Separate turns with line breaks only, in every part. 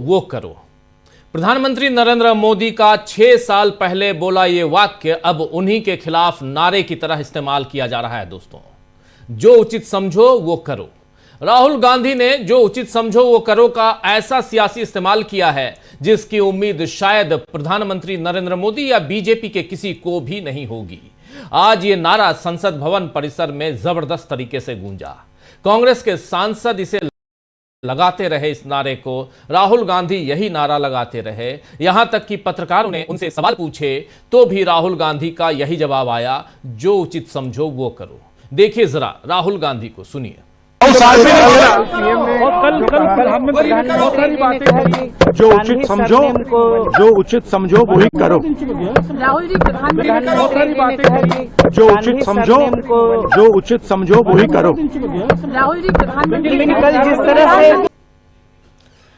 वो करो। प्रधानमंत्री नरेंद्र मोदी का 6 साल पहले बोला यह वाक्य अब उन्हीं के खिलाफ नारे की तरह इस्तेमाल किया जा रहा है। दोस्तों, जो उचित समझो वो करो। राहुल गांधी ने जो उचित समझो वो करो का ऐसा सियासी इस्तेमाल किया है जिसकी उम्मीद शायद प्रधानमंत्री नरेंद्र मोदी या बीजेपी के किसी को भी नहीं होगी। आज ये नारा संसद भवन परिसर में जबरदस्त तरीके से गूंजा। कांग्रेस के सांसद इसे लगाते रहे, इस नारे को राहुल गांधी यही नारा लगाते रहे। यहां तक कि पत्रकारों ने उनसे सवाल पूछे तो भी राहुल गांधी का यही जवाब आया, जो उचित समझो वो करो। देखिए जरा राहुल गांधी को, सुनिए।
जो उचित समझो वही करो।
राहुल जी, प्रधानमंत्री
जो उचित समझो वही करो।
राहुल जी, प्रधानमंत्री कल जिस तरह से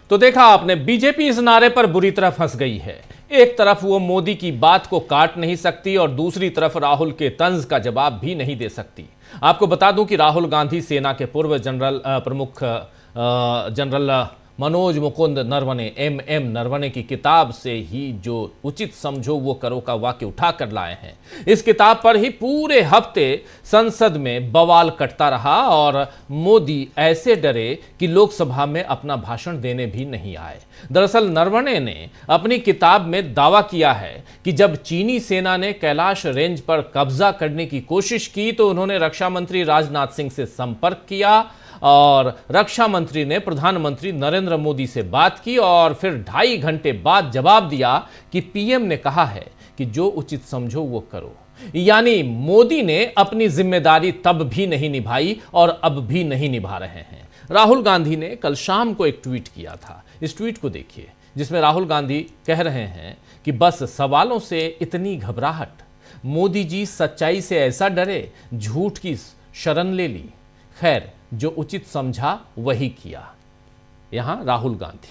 तो देखा आपने, बीजेपी इस नारे पर बुरी तरह फंस गई है। एक तरफ वो मोदी की बात को काट नहीं सकती और दूसरी तरफ राहुल के तंज का जवाब भी नहीं दे सकती। आपको बता दूं कि राहुल गांधी सेना के पूर्व प्रमुख जनरल मनोज मुकुंद नरवणे MM नरवणे की किताब से ही जो उचित समझो वो करो का वाक्य उठा कर लाए हैं। इस किताब पर ही पूरे हफ्ते संसद में बवाल कटता रहा और मोदी ऐसे डरे कि लोकसभा में अपना भाषण देने भी नहीं आए। दरअसल नरवणे ने अपनी किताब में दावा किया है कि जब चीनी सेना ने कैलाश रेंज पर कब्जा करने की कोशिश की तो उन्होंने रक्षा मंत्री राजनाथ सिंह से संपर्क किया और रक्षा मंत्री ने प्रधानमंत्री नरेंद्र मोदी से बात की और फिर 2.5 घंटे बाद जवाब दिया कि PM ने कहा है कि जो उचित समझो वो करो। यानी मोदी ने अपनी जिम्मेदारी तब भी नहीं निभाई और अब भी नहीं निभा रहे हैं। राहुल गांधी ने कल शाम को एक ट्वीट किया था। इस ट्वीट को देखिए, जिसमें राहुल गांधी कह रहे हैं कि बस सवालों से इतनी घबराहट, मोदी जी सच्चाई से ऐसा डरे, झूठ की शरण ले ली, खैर जो उचित समझा वही किया। यहां राहुल गांधी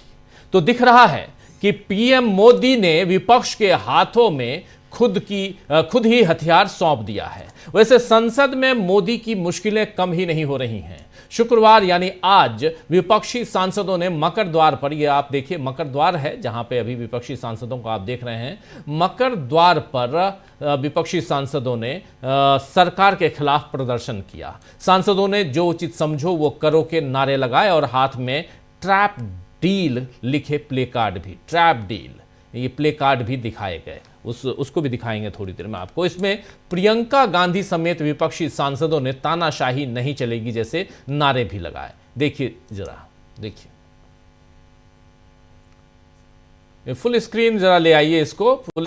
तो दिख रहा है कि PM मोदी ने विपक्ष के हाथों में खुद ही हथियार सौंप दिया है। वैसे संसद में मोदी की मुश्किलें कम ही नहीं हो रही हैं। शुक्रवार यानी आज विपक्षी सांसदों ने मकर द्वार पर, ये आप देखिए मकर द्वार है जहां पे अभी विपक्षी सांसदों को आप देख रहे हैं, मकर द्वार पर विपक्षी सांसदों ने सरकार के खिलाफ प्रदर्शन किया। सांसदों ने जो उचित समझो वो करो के नारे लगाए और हाथ में ट्रैप डील लिखे प्ले कार्ड भी, ट्रैप डील, ये प्ले कार्ड भी दिखाए गए। उसको भी दिखाएंगे थोड़ी देर में आपको। इसमें प्रियंका गांधी समेत विपक्षी सांसदों ने तानाशाही नहीं चलेगी जैसे नारे भी लगाए। देखिए जरा, देखिए फुल स्क्रीन जरा ले आइए इसको। फुल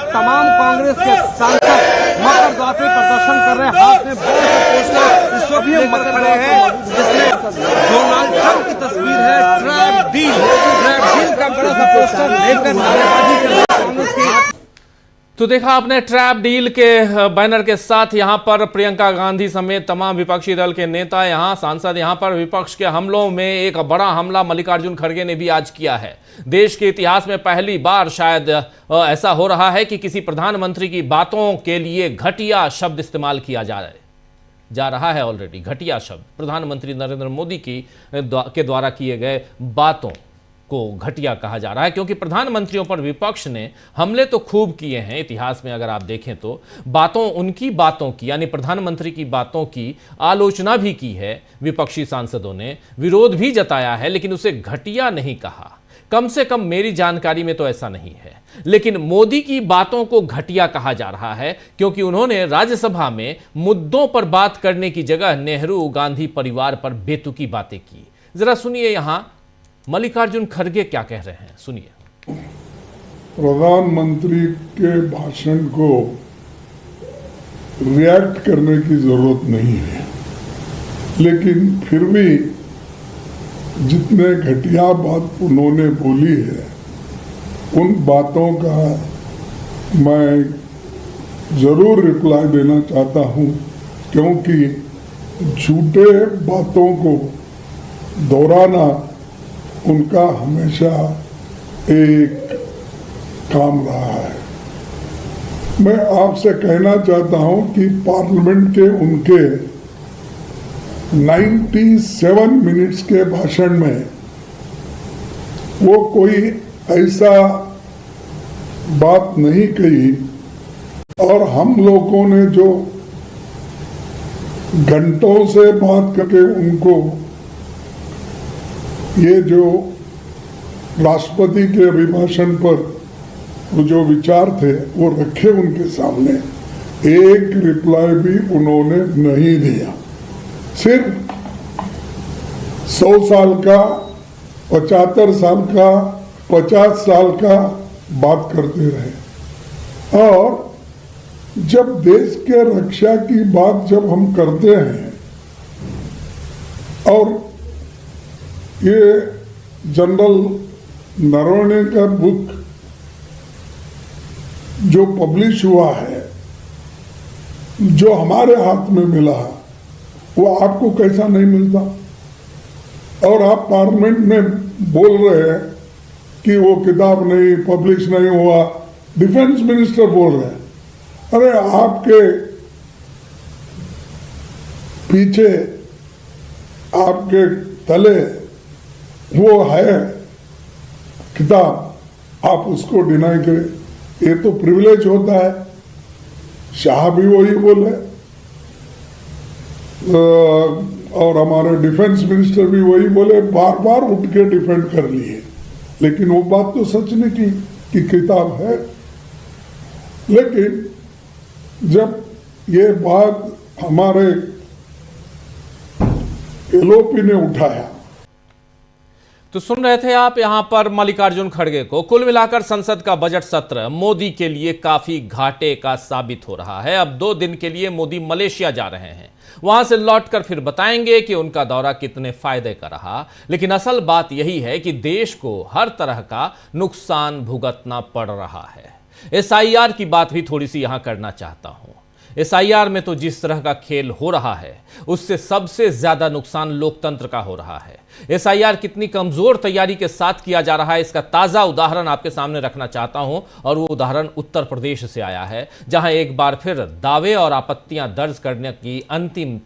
तमाम कांग्रेस के सांसद मकर द्वार पे प्रदर्शन कर रहे हैं। हाथ में बड़े पोस्टर इस वक्त लेकर खड़े हैं, जिसमें डोनाल्ड ट्रंप की तस्वीर है। ट्रैप डील का बड़ा सा पोस्टर लेकर नारेबाजी कर रहे हैं कांग्रेस के।
तो देखा आपने, ट्रैप डील के बैनर के साथ यहां पर प्रियंका गांधी समेत तमाम विपक्षी दल के नेता, यहां सांसद, यहां पर विपक्ष के हमलों में एक बड़ा हमला मल्लिकार्जुन खड़गे ने भी आज किया है। देश के इतिहास में पहली बार शायद ऐसा हो रहा है कि किसी प्रधानमंत्री की बातों के लिए घटिया शब्द इस्तेमाल किया जा रहा है। ऑलरेडी घटिया शब्द प्रधानमंत्री नरेंद्र मोदी के द्वारा किए गए बातों को घटिया कहा जा रहा है, क्योंकि प्रधानमंत्रियों पर विपक्ष ने हमले तो खूब किए हैं इतिहास में। अगर आप देखें तो उनकी बातों की यानी प्रधानमंत्री की बातों की आलोचना भी की है विपक्षी सांसदों ने, विरोध भी जताया है, लेकिन उसे घटिया नहीं कहा। कम से कम मेरी जानकारी में तो ऐसा नहीं है। लेकिन मोदी की बातों को घटिया कहा जा रहा है क्योंकि उन्होंने राज्यसभा में मुद्दों पर बात करने की जगह नेहरू गांधी परिवार पर बेतुकी बातें की। जरा सुनिए यहां मल्लिकार्जुन खड़गे क्या कह रहे हैं, सुनिए।
प्रधानमंत्री के भाषण को रिएक्ट करने की जरूरत नहीं है, लेकिन फिर भी जितने घटिया बात उन्होंने बोली है उन बातों का मैं जरूर रिप्लाई देना चाहता हूं, क्योंकि झूठे बातों को दोहराना उनका हमेशा एक काम रहा है। मैं आपसे कहना चाहता हूं कि पार्लियामेंट के उनके 97 मिनट्स के भाषण में वो कोई ऐसा बात नहीं कही, और हम लोगों ने जो घंटों से बात करके उनको ये जो राष्ट्रपति के अभिभाषण पर वो जो विचार थे वो रखे उनके सामने, एक रिप्लाई भी उन्होंने नहीं दिया। सिर्फ 100 साल का, 75 साल का, 50 साल का बात करते रहे। और जब देश के रक्षा की बात जब हम करते हैं, और ये जनरल नरवणे का बुक जो पब्लिश हुआ है, जो हमारे हाथ में मिला, वो आपको कैसा नहीं मिलता? और आप पार्लियामेंट में बोल रहे हैं कि वो किताब नहीं, पब्लिश नहीं हुआ। डिफेंस मिनिस्टर बोल रहे हैं, अरे आपके पीछे, आपके तले वो है किताब, आप उसको डिनाई करें, ये तो प्रिविलेज होता है। शाह भी वही बोले और हमारे डिफेंस मिनिस्टर भी वही बोले, बार बार उठ के डिफेंड कर लिए, लेकिन वो बात तो सच निकली कि किताब है। लेकिन जब ये बात हमारे एलओपी ने उठाया,
तो सुन रहे थे आप यहां पर मल्लिकार्जुन खड़गे को। कुल मिलाकर संसद का बजट सत्र मोदी के लिए काफी घाटे का साबित हो रहा है। अब 2 दिन के लिए मोदी मलेशिया जा रहे हैं, वहां से लौटकर फिर बताएंगे कि उनका दौरा कितने फायदे का रहा। लेकिन असल बात यही है कि देश को हर तरह का नुकसान भुगतना पड़ रहा है। एसआईआर की बात भी थोड़ी सी यहां करना चाहता हूं। एसआईआर में तो जिस तरह का खेल हो रहा है, उससे सबसे ज्यादा नुकसान लोकतंत्र का हो रहा है। एसआईआर कितनी कमजोर तैयारी के साथ किया जा रहा है, इसका ताजा उदाहरण आपके सामने रखना चाहता हूं। और वो उदाहरण उत्तर प्रदेश से आया है, जहां एक बार फिर दावे और आपत्तियां दर्ज करने की अंतिम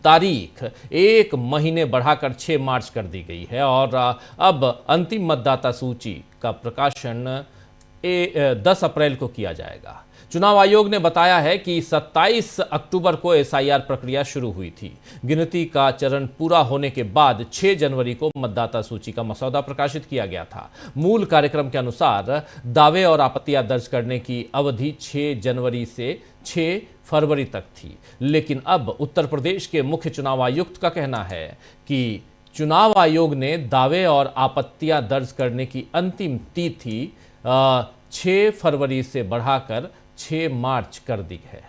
तारीख 1 महीने बढ़ाकर 6 मार्च कर दी गई है। और अब अंतिम मतदाता सूची का प्रकाशन 10 अप्रैल को किया जाएगा। चुनाव आयोग ने बताया है कि 27 अक्टूबर को एसआईआर प्रक्रिया शुरू हुई थी। गिनती का चरण पूरा होने के बाद 6 जनवरी को मतदाता सूची का मसौदा प्रकाशित किया गया था। मूल कार्यक्रम के अनुसार दावे और आपत्तियां दर्ज करने की अवधि 6 जनवरी से 6 फरवरी तक थी। लेकिन अब उत्तर प्रदेश के मुख्य चुनाव आयुक्त का कहना है कि चुनाव आयोग ने दावे और आपत्तियां दर्ज करने की अंतिम तिथि 6 फरवरी से बढ़ाकर 6 मार्च कर दी है।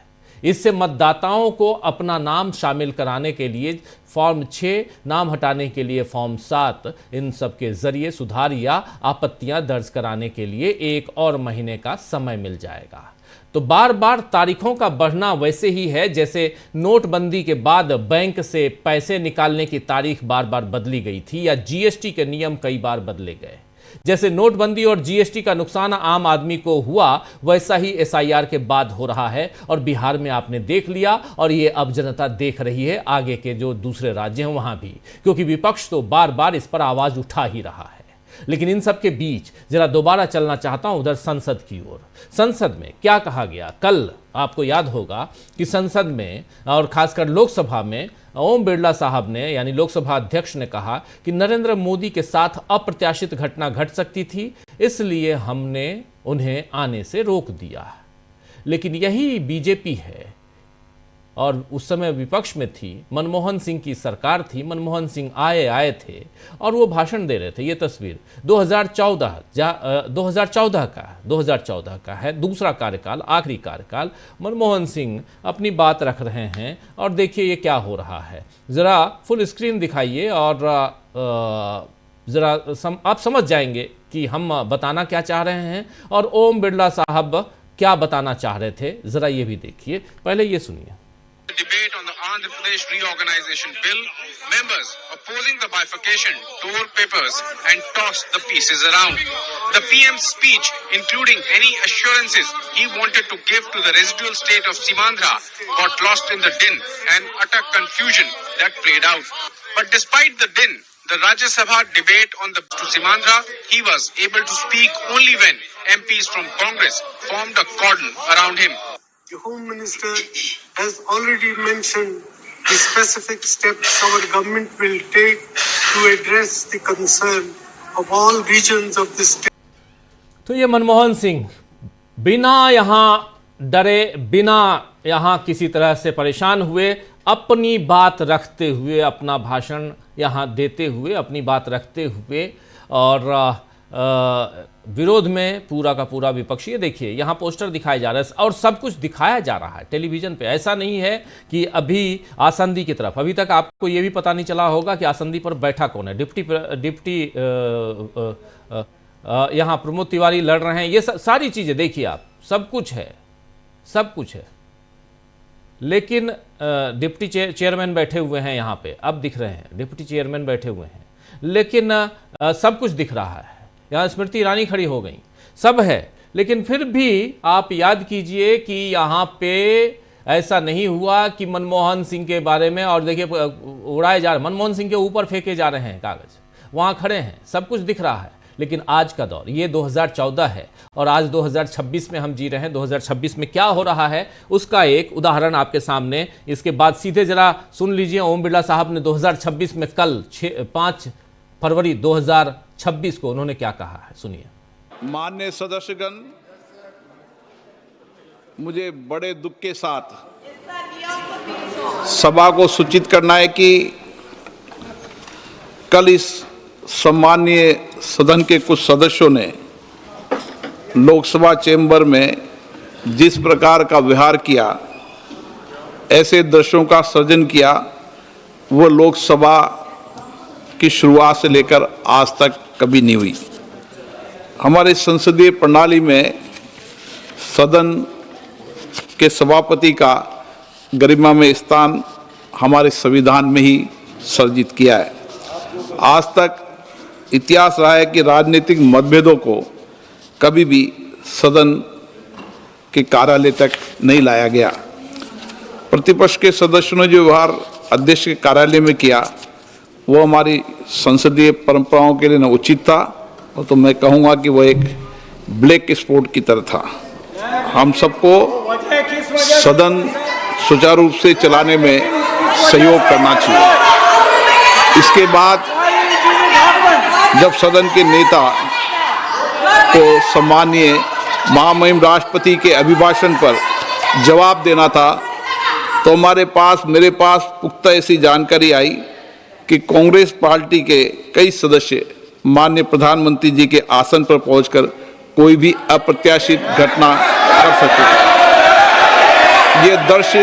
इससे मतदाताओं को अपना नाम शामिल कराने के लिए फॉर्म 6, नाम हटाने के लिए फॉर्म 7, इन सब के जरिए सुधार या आपत्तियां दर्ज कराने के लिए 1 और महीने का समय मिल जाएगा। तो बार बार तारीखों का बढ़ना वैसे ही है जैसे नोटबंदी के बाद बैंक से पैसे निकालने की तारीख बार बार बदली गई थी, या जीएसटी के नियम कई बार बदले गए। जैसे नोटबंदी और जीएसटी का नुकसान आम आदमी को हुआ, वैसा ही एसआईआर के बाद हो रहा है। और बिहार में आपने देख लिया, और ये अब जनता देख रही है आगे के जो दूसरे राज्य हैं वहां भी, क्योंकि विपक्ष तो बार बार इस पर आवाज उठा ही रहा है। लेकिन इन सब के बीच जरा दोबारा चलना चाहता हूं उधर संसद की ओर। संसद में क्या कहा गया? कल आपको याद होगा कि संसद में और खासकर लोकसभा में ओम बिरला साहब ने, यानी लोकसभा अध्यक्ष ने कहा कि नरेंद्र मोदी के साथ अप्रत्याशित घटना घट सकती थी, इसलिए हमने उन्हें आने से रोक दिया। लेकिन यही बीजेपी है, और उस समय विपक्ष में थी, मनमोहन सिंह की सरकार थी। मनमोहन सिंह आए थे और वो भाषण दे रहे थे। ये तस्वीर 2014 का है, दूसरा कार्यकाल, आखिरी कार्यकाल। मनमोहन सिंह अपनी बात रख रहे हैं और देखिए ये क्या हो रहा है। ज़रा फुल स्क्रीन दिखाइए और ज़रा आप समझ जाएंगे कि हम बताना क्या चाह रहे हैं और ओम बिरला साहब क्या बताना चाह रहे थे। ज़रा ये भी देखिए, पहले ये सुनिए।
Debate on the Andhra Pradesh Reorganization Bill, members opposing the bifurcation tore papers and tossed the pieces around. The PM's speech, including any assurances he wanted to give to the residual state of Simandhra, got lost in the din and utter confusion that played out. But despite the din, the Rajya Sabha debate on the to Simandhra, he was able to speak only when MPs from Congress formed a cordon around him.
The Home Minister has already mentioned the specific steps our government will take to address the concern of all regions of the state.
तो ये मनमोहन सिंह बिना यहाँ डरे, बिना यहाँ किसी तरह से परेशान हुए, अपनी बात रखते हुए, अपना भाषण यहाँ देते हुए, अपनी बात रखते हुए और विरोध में पूरा का पूरा विपक्षी। देखिए यहाँ पोस्टर दिखाए जा रहे हैं और सब कुछ दिखाया जा रहा है टेलीविजन पे। ऐसा नहीं है कि अभी आसंदी की तरफ, अभी तक आपको ये भी पता नहीं चला होगा कि आसंदी पर बैठा कौन है। डिप्टी यहाँ प्रमोद तिवारी लड़ रहे हैं। ये सारी चीज़ें देखिए आप, सब कुछ है, सब कुछ है। लेकिन डिप्टी चेयरमैन बैठे हुए हैं यहाँ पे, अब दिख रहे हैं डिप्टी चेयरमैन बैठे हुए हैं, लेकिन सब कुछ दिख रहा है। यहाँ स्मृति ईरानी खड़ी हो गई, सब है, लेकिन फिर भी आप याद कीजिए कि यहाँ पे ऐसा नहीं हुआ कि मनमोहन सिंह के बारे में, और देखिए उड़ाए जा रहे, मनमोहन सिंह के ऊपर फेंके जा रहे हैं कागज, वहाँ खड़े हैं, सब कुछ दिख रहा है। लेकिन आज का दौर ये 2014 है और आज 2026 में हम जी रहे हैं। 2026 में क्या हो रहा है उसका एक उदाहरण आपके सामने। इसके बाद सीधे जरा सुन लीजिए ओम बिरला साहब ने 2026 में कल 5 फरवरी 2026 को उन्होंने क्या कहा है, सुनिए।
माननीय सदस्यगण, मुझे बड़े दुख के साथ सभा को सूचित करना है कि कल इस सम्माननीय सदन के कुछ सदस्यों ने लोकसभा चेंबर में जिस प्रकार का व्यवहार किया, ऐसे दृश्यों का सृजन किया, वो लोकसभा की शुरुआत से लेकर आज तक कभी नहीं हुई। हमारे संसदीय प्रणाली में सदन के सभापति का गरिमा में स्थान हमारे संविधान में ही सर्जित किया है। आज तक इतिहास रहा है कि राजनीतिक मतभेदों को कभी भी सदन के कार्यालय तक नहीं लाया गया। प्रतिपक्ष के सदस्यों ने जो व्यवहार अध्यक्ष के कार्यालय में किया, वो हमारी संसदीय परंपराओं के लिए न उचित था, और तो मैं कहूँगा कि वो एक ब्लैक स्पॉट की तरह था। हम सबको सदन सुचारू रूप से चलाने में सहयोग करना चाहिए। इसके बाद जब सदन के नेता को सम्माननीय महामहिम राष्ट्रपति के अभिभाषण पर जवाब देना था, तो मेरे पास पुख्ता ऐसी जानकारी आई कि कांग्रेस पार्टी के कई सदस्य माननीय प्रधानमंत्री जी के आसन पर पहुंचकर कोई भी अप्रत्याशित घटना कर सकते। ये दृश्य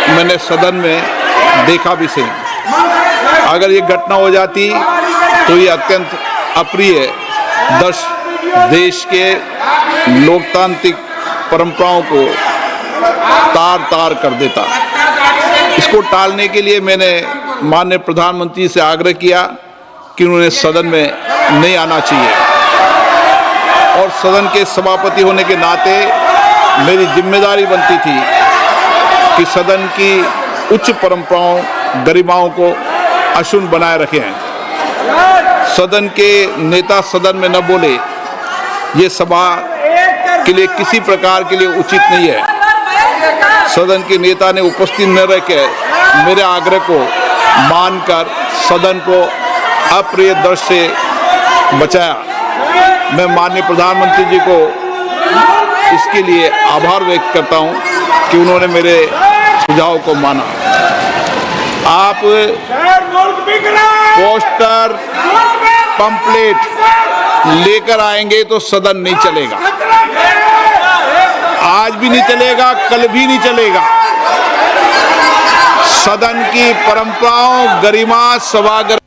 मैंने सदन में देखा भी सही। अगर ये घटना हो जाती तो ये अत्यंत अप्रिय दृश्य देश के लोकतांत्रिक परंपराओं को तार-तार कर देता। इसको टालने के लिए मैंने माननीय प्रधानमंत्री से आग्रह किया कि उन्होंने सदन में नहीं आना चाहिए, और सदन के सभापति होने के नाते मेरी जिम्मेदारी बनती थी कि सदन की उच्च परंपराओं, गरिमाओं को अक्षुण्ण बनाए रखें। सदन के नेता सदन में न बोले, ये सभा के लिए किसी प्रकार के लिए उचित नहीं है। सदन के नेता ने उपस्थित न रहकर मेरे आग्रह को मानकर सदन को अप्रिय दृश्य से बचाया। मैं माननीय प्रधानमंत्री जी को इसके लिए आभार व्यक्त करता हूं कि उन्होंने मेरे सुझाव को माना। आप पोस्टर, पंपलेट लेकर आएंगे तो सदन नहीं चलेगा। आज भी नहीं चलेगा, कल भी नहीं चलेगा। सदन की परंपराओं, गरिमा, सभागार।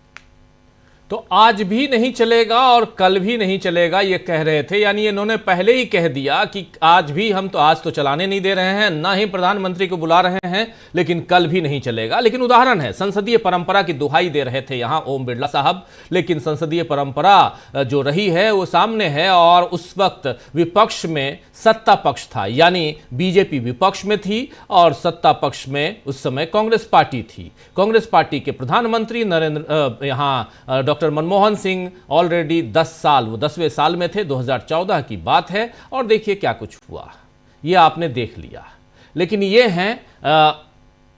तो आज भी नहीं चलेगा और कल भी नहीं चलेगा ये कह रहे थे, यानी इन्होंने पहले ही कह दिया कि आज भी हम तो आज तो चलाने नहीं दे रहे हैं, ना ही प्रधानमंत्री को बुला रहे हैं, लेकिन कल भी नहीं चलेगा। लेकिन उदाहरण है, संसदीय परंपरा की दुहाई दे रहे थे यहां ओम बिरला साहब, लेकिन संसदीय परंपरा जो रही है वो सामने है। और उस वक्त विपक्ष में सत्ता पक्ष था, यानी बीजेपी विपक्ष में थी और सत्ता पक्ष में उस समय कांग्रेस पार्टी थी। कांग्रेस पार्टी के प्रधानमंत्री यहां डॉक्टर मनमोहन सिंह ऑलरेडी 10 साल, वो 10वें साल में थे, 2014 की बात है। और देखिए क्या कुछ हुआ, ये आपने देख लिया। लेकिन ये हैं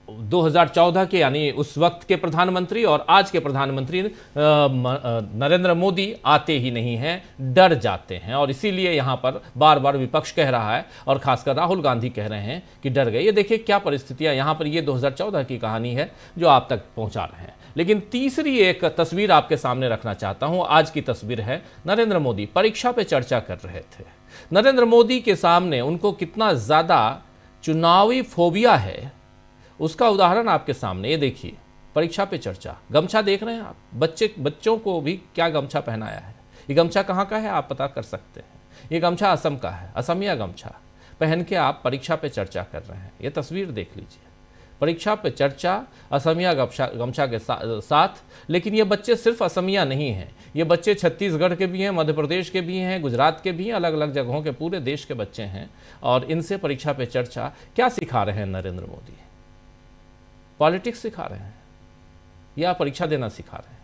2014 के, यानी उस वक्त के प्रधानमंत्री, और आज के प्रधानमंत्री नरेंद्र मोदी आते ही नहीं हैं, डर जाते हैं। और इसीलिए यहां पर बार बार विपक्ष कह रहा है और खासकर राहुल गांधी कह रहे हैं कि डर गए। ये देखिए क्या परिस्थितियां यहां पर, ये 2014 की कहानी है जो आप तक पहुंचा रहे हैं। लेकिन तीसरी एक तस्वीर आपके सामने रखना चाहता हूं। आज की तस्वीर है, नरेंद्र मोदी परीक्षा पे चर्चा कर रहे थे। नरेंद्र मोदी के सामने उनको कितना ज्यादा चुनावी फोबिया है उसका उदाहरण आपके सामने, ये देखिए, परीक्षा पे चर्चा। गमछा देख रहे हैं आप, बच्चों को भी क्या गमछा पहनाया है। ये गमछा कहाँ का है आप पता कर सकते हैं। ये गमछा असम का है, असमिया गमछा पहन के आप परीक्षा पे चर्चा कर रहे हैं। ये तस्वीर देख लीजिए, परीक्षा पे चर्चा असमिया गमछा के साथ। लेकिन ये बच्चे सिर्फ असमिया नहीं हैं, ये बच्चे छत्तीसगढ़ के भी हैं, मध्य प्रदेश के भी हैं, गुजरात के भी हैं, अलग अलग जगहों के, पूरे देश के बच्चे हैं। और इनसे परीक्षा पे चर्चा क्या सिखा रहे हैं नरेंद्र मोदी? पॉलिटिक्स सिखा रहे हैं या परीक्षा देना सिखा रहे हैं?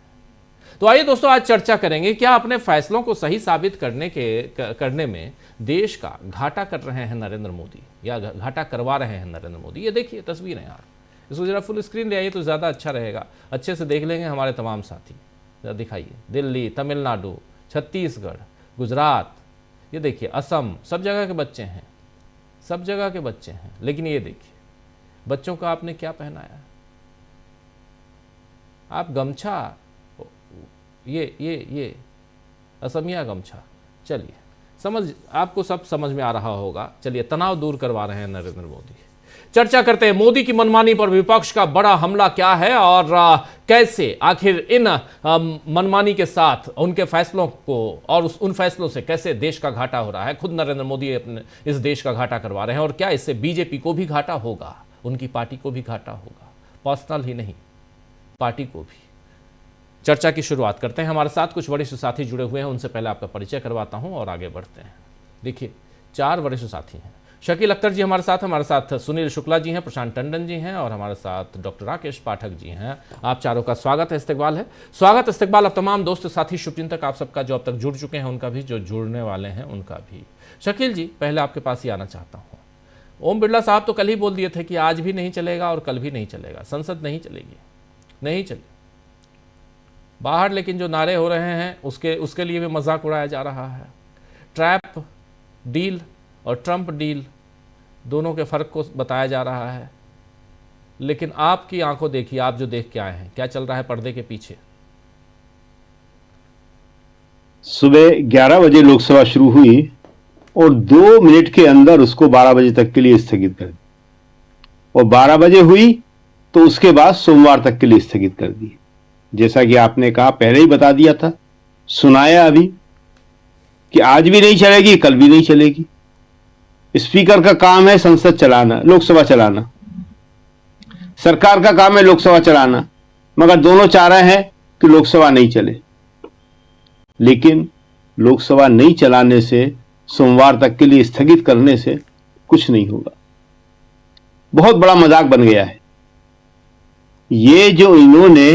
तो आइए दोस्तों, आज चर्चा करेंगे क्या अपने फैसलों को सही साबित करने में देश का घाटा कर रहे हैं नरेंद्र मोदी, या घाटा करवा रहे हैं नरेंद्र मोदी। ये देखिए तस्वीरें यार, इसको जरा फुल स्क्रीन ले आइए तो ज़्यादा अच्छा रहेगा, अच्छे से देख लेंगे हमारे तमाम साथी। जरा दिखाइए, दिल्ली, तमिलनाडु, छत्तीसगढ़, गुजरात, ये देखिए असम, सब जगह के बच्चे हैं, सब जगह के बच्चे हैं। लेकिन ये देखिए बच्चों का आपने क्या पहनाया, आप गमछा, ये असमिया गमछा। चलिए आपको सब समझ में आ रहा होगा। चलिए, तनाव दूर करवा रहे हैं नरेंद्र मोदी। चर्चा करते हैं मोदी की मनमानी पर विपक्ष का बड़ा हमला क्या है और कैसे आखिर इन मनमानी के साथ उनके फैसलों को और उन फैसलों से कैसे देश का घाटा हो रहा है। खुद नरेंद्र मोदी अपने इस देश का घाटा करवा रहे हैं और क्या इससे बीजेपी को भी घाटा होगा, उनकी पार्टी को भी घाटा होगा, पर्सनल ही नहीं, पार्टी को भी। चर्चा की शुरुआत करते हैं। हमारे साथ कुछ वरिष्ठ साथी जुड़े हुए हैं, उनसे पहले आपका परिचय करवाता हूं और आगे बढ़ते हैं। देखिए 4 वरिष्ठ साथी हैं। शकील अख्तर जी हमारे साथ सुनील शुक्ला जी हैं, प्रशांत टंडन जी हैं और हमारे साथ डॉक्टर राकेश पाठक जी हैं। आप चारों का स्वागत है, इस्तकबाल है। स्वागत इस्तकबाल अब तमाम दोस्त साथी शुभचिंतक आप सबका, जो अब तक जुड़ चुके हैं उनका भी, जो जुड़ने वाले हैं उनका भी। शकील जी, पहले आपके पास ही आना चाहता हूँ। ओम बिरला साहब तो कल ही बोल दिए थे कि आज भी नहीं चलेगा और कल भी नहीं चलेगा, संसद नहीं चलेगी, नहीं चलेगी बाहर। लेकिन जो नारे हो रहे हैं उसके लिए भी मजाक उड़ाया जा रहा है। ट्रैप डील और ट्रंप डील दोनों के फर्क को बताया जा रहा है। लेकिन आपकी आंखों देखिए, आप जो देख के आए हैं, क्या चल रहा है पर्दे के पीछे?
सुबह 11 बजे लोकसभा शुरू हुई और 2 मिनट के अंदर उसको 12 बजे तक के लिए स्थगित कर दी, और 12 बजे हुई तो उसके बाद सोमवार तक के लिए स्थगित कर दी। जैसा कि आपने कहा, पहले ही बता दिया था, सुनाया अभी कि आज भी नहीं चलेगी, कल भी नहीं चलेगी। स्पीकर का काम है संसद चलाना, लोकसभा चलाना, सरकार का काम है लोकसभा चलाना, मगर दोनों चाह रहे हैं कि लोकसभा नहीं चले। लेकिन लोकसभा नहीं चलाने से, सोमवार तक के लिए स्थगित करने से कुछ नहीं होगा। बहुत बड़ा मजाक बन गया है ये, जो इन्होंने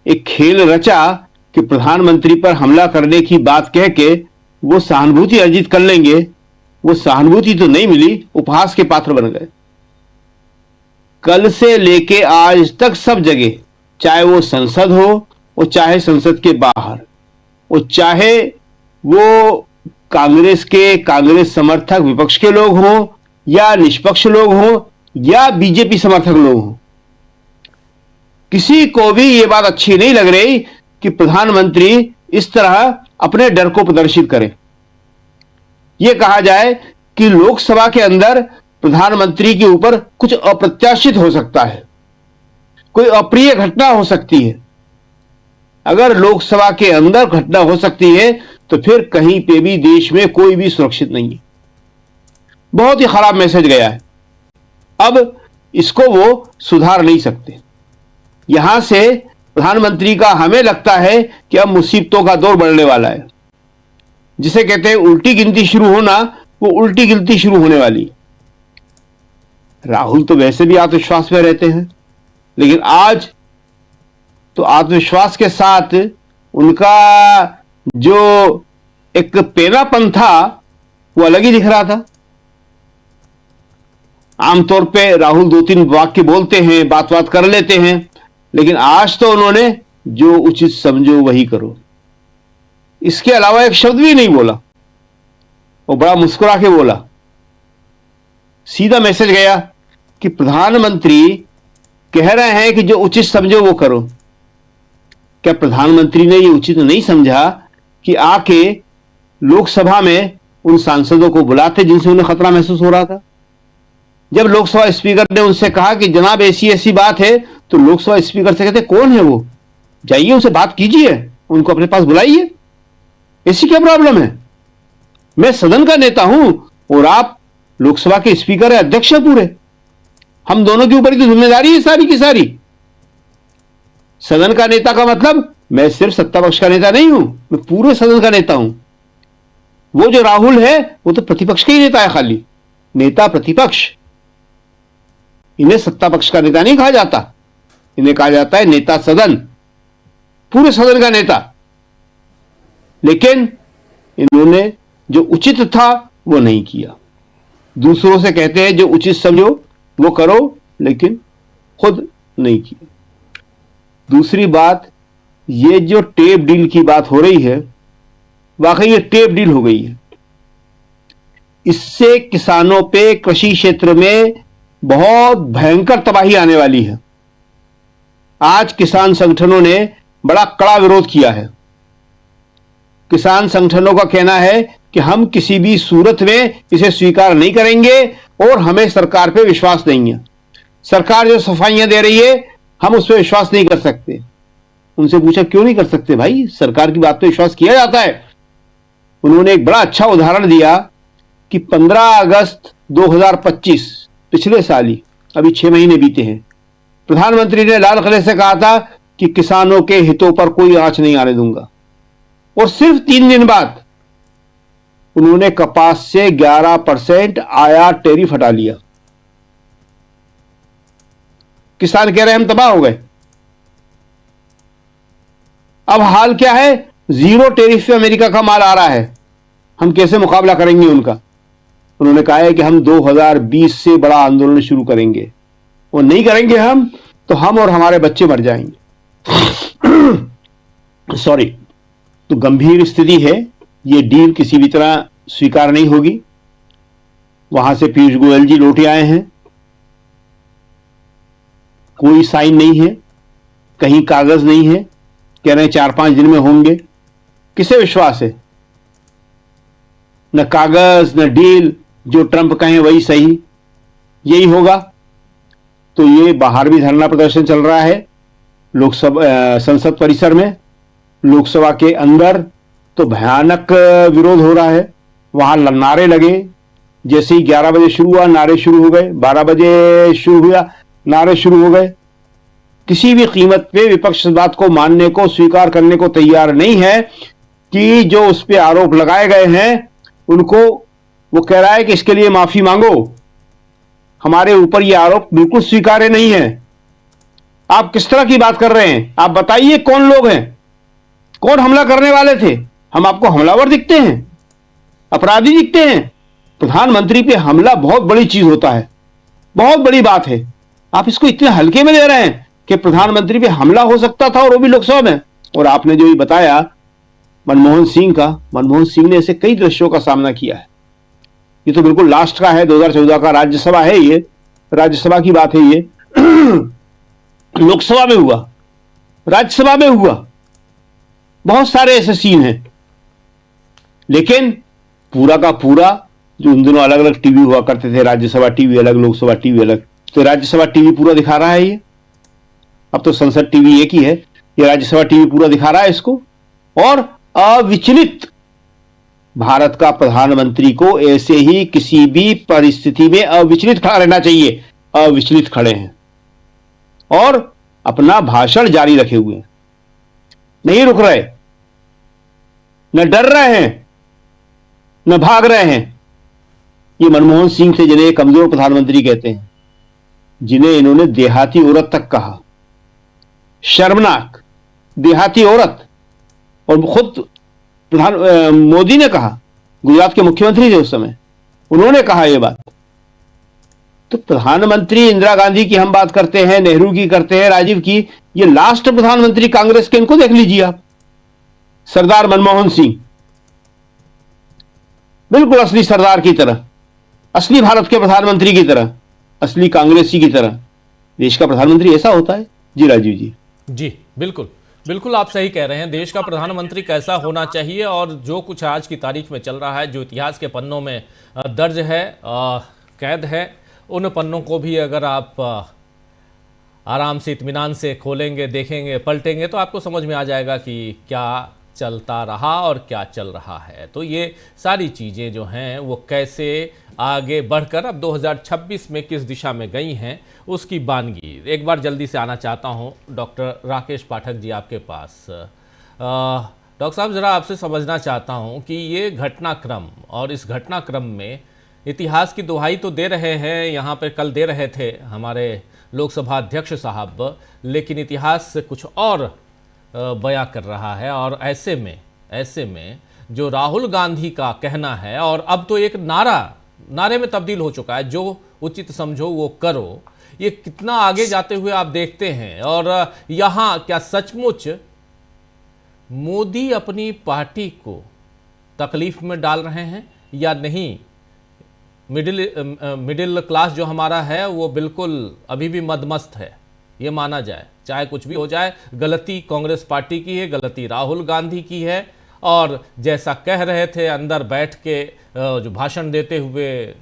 एक खेल रचा कि प्रधानमंत्री पर हमला करने की बात कह के वो सहानुभूति अर्जित कर लेंगे। वो सहानुभूति तो नहीं मिली, उपहास के पात्र बन गए। कल से लेके आज तक सब जगह, चाहे वो संसद हो और चाहे संसद के बाहर, और चाहे वो कांग्रेस समर्थक विपक्ष के लोग हों या निष्पक्ष लोग हों या बीजेपी समर्थक लोग हों, किसी को भी ये बात अच्छी नहीं लग रही कि प्रधानमंत्री इस तरह अपने डर को प्रदर्शित करें। यह कहा जाए कि लोकसभा के अंदर प्रधानमंत्री के ऊपर कुछ अप्रत्याशित हो सकता है, कोई अप्रिय घटना हो सकती है, अगर लोकसभा के अंदर घटना हो सकती है तो फिर कहीं पे भी देश में कोई भी सुरक्षित नहीं है। बहुत ही खराब मैसेज गया है। अब इसको वो सुधार नहीं सकते। यहां से प्रधानमंत्री का हमें लगता है कि अब मुसीबतों का दौर बढ़ने वाला है। जिसे कहते हैं उल्टी गिनती शुरू होना, वो उल्टी गिनती शुरू होने वाली। राहुल तो वैसे भी आत्मविश्वास में रहते हैं, लेकिन आज तो आत्मविश्वास के साथ उनका जो एक पेनापन था वो अलग ही दिख रहा था। आमतौर पे राहुल 2-3 वाक्य बोलते हैं, बात कर लेते हैं, लेकिन आज तो उन्होंने जो उचित समझो वही करो, इसके अलावा एक शब्द भी नहीं बोला। वो बड़ा मुस्कुरा के बोला। सीधा मैसेज गया कि प्रधानमंत्री कह रहे हैं कि जो उचित समझो वो करो। क्या प्रधानमंत्री ने ये उचित नहीं समझा कि आके लोकसभा में उन सांसदों को बुलाते जिनसे उन्हें खतरा महसूस हो रहा था? जब लोकसभा स्पीकर ने उनसे कहा कि जनाब ऐसी बात है, तो लोकसभा स्पीकर से कहते कौन है वो, जाइए उनसे बात कीजिए, उनको अपने पास बुलाइए, ऐसी क्या प्रॉब्लम है? मैं सदन का नेता हूं और आप लोकसभा के स्पीकर है, अध्यक्ष है पूरे, हम दोनों के ऊपर की जिम्मेदारी है सारी की सारी। सदन का नेता का मतलब मैं सिर्फ सत्ता पक्ष का नेता नहीं हूं, मैं पूरे सदन का नेता हूं। वो जो राहुल है वो तो प्रतिपक्ष का ही नेता है, खाली नेता प्रतिपक्ष। इन्हें सत्ता पक्ष का नेता नहीं कहा जाता, इन्हें कहा जाता है नेता सदन, पूरे सदन का नेता। लेकिन इन्होंने जो उचित था वो नहीं किया। दूसरों से कहते हैं जो उचित समझो वो करो, लेकिन खुद नहीं किया। दूसरी बात, ये जो टेप डील की बात हो रही है, वाकई ये टेप डील हो गई है। इससे किसानों पे, कृषि क्षेत्र में बहुत भयंकर तबाही आने वाली है। आज किसान संगठनों ने बड़ा कड़ा विरोध किया है। किसान संगठनों का कहना है कि हम किसी भी सूरत में इसे स्वीकार नहीं करेंगे और हमें सरकार पे विश्वास नहीं है। सरकार जो सफाइयां दे रही है हम उस पर विश्वास नहीं कर सकते। उनसे पूछा क्यों नहीं कर सकते भाई, सरकार की बात पे विश्वास किया जाता है। उन्होंने एक बड़ा अच्छा उदाहरण दिया कि 15 अगस्त 2025, पिछले साल ही, अभी 6 महीने बीते हैं, प्रधानमंत्री ने लाल किले से कहा था कि किसानों के हितों पर कोई आंच नहीं आने दूंगा, और सिर्फ 3 दिन बाद उन्होंने कपास से 11% आयात टैरिफ हटा लिया। किसान कह रहे हैं हम तबाह हो गए। अब हाल क्या है, 0 टैरिफ पे अमेरिका का माल आ रहा है, हम कैसे मुकाबला करेंगे उनका? उन्होंने कहा है कि हम 2020 से बड़ा आंदोलन शुरू करेंगे, और नहीं करेंगे हम तो हम और हमारे बच्चे मर जाएंगे। सॉरी। तो गंभीर स्थिति है, ये डील किसी भी तरह स्वीकार नहीं होगी। वहां से पीयूष गोयल जी लौटे आए हैं, कोई साइन नहीं है, कहीं कागज नहीं है, कह रहे हैं 4-5 दिन में होंगे। किसे विश्वास है? न कागज न डील, जो ट्रंप कहें वही सही, यही होगा। तो ये बाहर भी धरना प्रदर्शन चल रहा है, लोकसभा संसद परिसर में, लोकसभा के अंदर तो भयानक विरोध हो रहा है। वहां नारे लगे, जैसे ही 11 बजे शुरू हुआ नारे शुरू हो गए, 12 बजे शुरू हुआ नारे शुरू हो गए। किसी भी कीमत पे विपक्ष इस बात को मानने को, स्वीकार करने को तैयार नहीं है कि जो उस पे आरोप लगाए गए हैं उनको, वो कह रहा है कि इसके लिए माफी मांगो, हमारे ऊपर ये आरोप बिल्कुल स्वीकार्य नहीं है। आप किस तरह की बात कर रहे हैं? आप बताइए कौन लोग हैं, कौन हमला करने वाले थे? हम आपको हमलावर दिखते हैं, अपराधी दिखते हैं? प्रधानमंत्री पे हमला बहुत बड़ी चीज होता है, बहुत बड़ी बात है। आप इसको इतने हल्के में ले रहे हैं कि प्रधानमंत्री पे हमला हो सकता था, और वो भी लोकसभा में। और आपने जो ये बताया मनमोहन सिंह का, मनमोहन सिंह ने ऐसे कई दृश्यों का सामना किया है। ये तो बिल्कुल लास्ट का है, 2014 का, राज्यसभा है, ये राज्यसभा की बात है। ये लोकसभा में हुआ, राज्यसभा में हुआ, बहुत सारे ऐसे सीन हैं। लेकिन पूरा का पूरा जो उन दोनों अलग अलग टीवी हुआ करते थे, राज्यसभा टीवी अलग, लोकसभा टीवी अलग, तो राज्यसभा टीवी पूरा दिखा रहा है ये। अब तो संसद टीवी एक ही है, ये राज्यसभा टीवी पूरा दिखा रहा है इसको। और अविचलित भारत का प्रधानमंत्री को ऐसे ही किसी भी परिस्थिति में अविचलित खड़ा रहना चाहिए। अविचलित खड़े हैं और अपना भाषण जारी रखे हुए हैं, नहीं रुक रहे, न डर रहे हैं, न भाग रहे हैं। ये मनमोहन सिंह थे जिन्हें कमजोर प्रधानमंत्री कहते हैं, जिन्हें इन्होंने देहाती औरत तक कहा। शर्मनाक, देहाती औरत। और खुद मोदी ने कहा, गुजरात के मुख्यमंत्री थे उस समय, उन्होंने कहा यह बात। तो प्रधानमंत्री इंदिरा गांधी की हम बात करते हैं, नेहरू की करते हैं, राजीव की, ये लास्ट प्रधानमंत्री कांग्रेस के, इनको देख लीजिए आप, सरदार मनमोहन सिंह, बिल्कुल असली सरदार की तरह, असली भारत के प्रधानमंत्री की तरह, असली कांग्रेसी की तरह। देश का प्रधानमंत्री ऐसा होता है। जी राजीव जी।
जी बिल्कुल बिल्कुल, आप सही कह रहे हैं। देश का प्रधानमंत्री कैसा होना चाहिए, और जो कुछ आज की तारीख में चल रहा है, जो इतिहास के पन्नों में दर्ज है, कैद है, उन पन्नों को भी अगर आप आराम से इत्मीनान से खोलेंगे, देखेंगे, पलटेंगे, तो आपको समझ में आ जाएगा कि क्या चलता रहा और क्या चल रहा है। तो ये सारी चीज़ें जो हैं वो कैसे आगे बढ़कर अब 2026 में किस दिशा में गई हैं, उसकी बानगी। एक बार जल्दी से आना चाहता हूं डॉक्टर राकेश पाठक जी आपके पास। डॉक्टर साहब, ज़रा आपसे समझना चाहता हूं कि ये घटनाक्रम, और इस घटनाक्रम में इतिहास की दुहाई तो दे रहे हैं, यहाँ पे कल दे रहे थे हमारे लोकसभा अध्यक्ष साहब, लेकिन इतिहास से कुछ और बयां कर रहा है। और ऐसे में जो राहुल गांधी का कहना है, और अब तो एक नारे में तब्दील हो चुका है, जो उचित समझो वो करो, ये कितना आगे जाते हुए आप देखते हैं। और यहाँ क्या सचमुच मोदी अपनी पार्टी को तकलीफ में डाल रहे हैं या नहीं? मिडिल क्लास जो हमारा है वो बिल्कुल अभी भी मदमस्त है, ये माना जाए, चाहे कुछ भी हो जाए। गलती कांग्रेस पार्टी की है, गलती राहुल गांधी की है, और जैसा कह रहे थे अंदर बैठ के जो भाषण देते हुए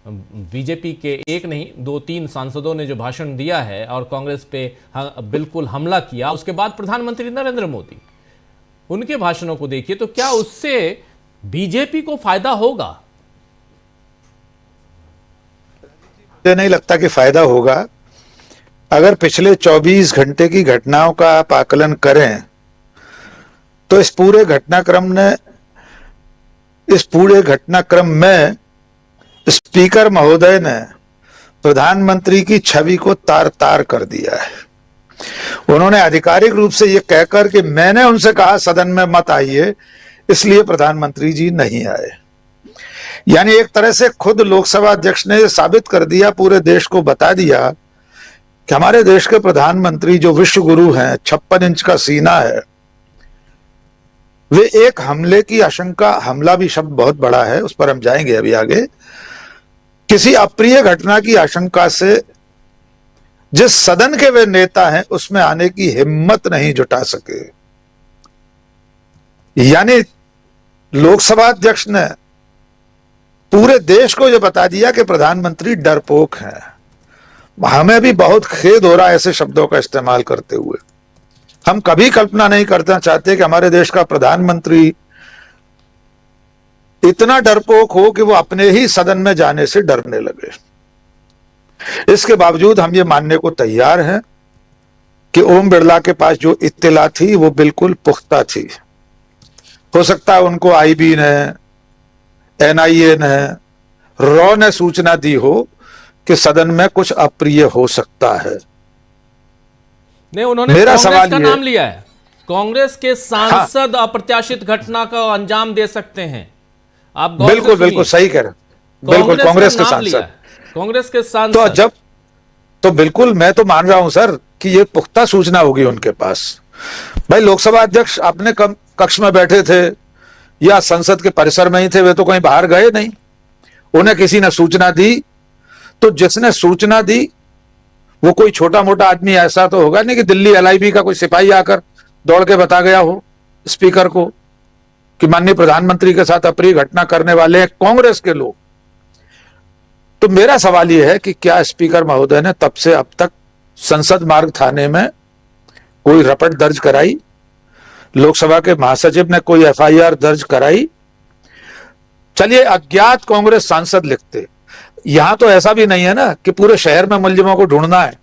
बीजेपी के एक नहीं 2-3 सांसदों ने जो भाषण दिया है और कांग्रेस पे बिल्कुल हमला किया, उसके बाद प्रधानमंत्री नरेंद्र मोदी, उनके भाषणों को देखिए, तो क्या उससे बीजेपी को फायदा होगा?
मुझे नहीं लगता कि फायदा होगा। अगर पिछले 24 घंटे की घटनाओं का आप आकलन करें तो इस पूरे घटनाक्रम में स्पीकर महोदय ने प्रधानमंत्री की छवि को तार तार कर दिया है। उन्होंने आधिकारिक रूप से यह कहकर कि मैंने उनसे कहा सदन में मत आइए, इसलिए प्रधानमंत्री जी नहीं आए। यानी एक तरह से खुद लोकसभा अध्यक्ष ने साबित कर दिया, पूरे देश को बता दिया कि हमारे देश के प्रधानमंत्री जो विश्व गुरु हैं, 56 इंच का सीना है, वे एक हमले की आशंका, हमला भी शब्द बहुत बड़ा है, उस पर हम जाएंगे अभी आगे, किसी अप्रिय घटना की आशंका से जिस सदन के वे नेता हैं उसमें आने की हिम्मत नहीं जुटा सके। यानी लोकसभा अध्यक्ष ने पूरे देश को यह बता दिया कि प्रधानमंत्री डरपोक हैं। हमें भी बहुत खेद हो रहा है ऐसे शब्दों का इस्तेमाल करते हुए। हम कभी कल्पना नहीं करना चाहते कि हमारे देश का प्रधानमंत्री इतना डरपोक हो कि वो अपने ही सदन में जाने से डरने लगे। इसके बावजूद हम ये मानने को तैयार हैं कि ओम बिरला के पास जो इत्तिला थी वो बिल्कुल पुख्ता थी। हो सकता है उनको आईबी ने, एनआईए ने, रॉ ने सूचना दी हो कि सदन में कुछ अप्रिय हो सकता है।
नहीं, उन्होंने
मेरा
कांग्रेस
सवाल
का नाम लिया है। कांग्रेस के सांसद अप्रत्याशित घटना का अंजाम दे सकते हैं। आप
बिल्कुल बिल्कुल सही कह रहे हैं। बिल्कुल कांग्रेस के सांसद,
कांग्रेस के सांसद
तो बिल्कुल मैं तो मान रहा हूं सर कि ये पुख्ता सूचना होगी उनके पास। भाई लोकसभा अध्यक्ष अपने कक्ष में बैठे थे या संसद के परिसर में ही थे, वे तो कहीं बाहर गए नहीं। उन्हें किसी ने सूचना दी, तो जिसने सूचना दी वो कोई छोटा मोटा आदमी ऐसा तो होगा नहीं कि दिल्ली एलआईबी का कोई सिपाही आकर दौड़ के बता गया हो स्पीकर को कि माननीय प्रधानमंत्री के साथ अप्रिय घटना करने वाले हैं कांग्रेस के लोग। तो मेरा सवाल यह है कि क्या स्पीकर महोदय ने तब से अब तक संसद मार्ग थाने में कोई रपट दर्ज कराई, लोकसभा के महासचिव ने कोई एफआईआर दर्ज कराई। चलिए अज्ञात कांग्रेस सांसद लिखते, यहां तो ऐसा भी नहीं है ना कि पूरे शहर में मुलजिमों को ढूंढना है।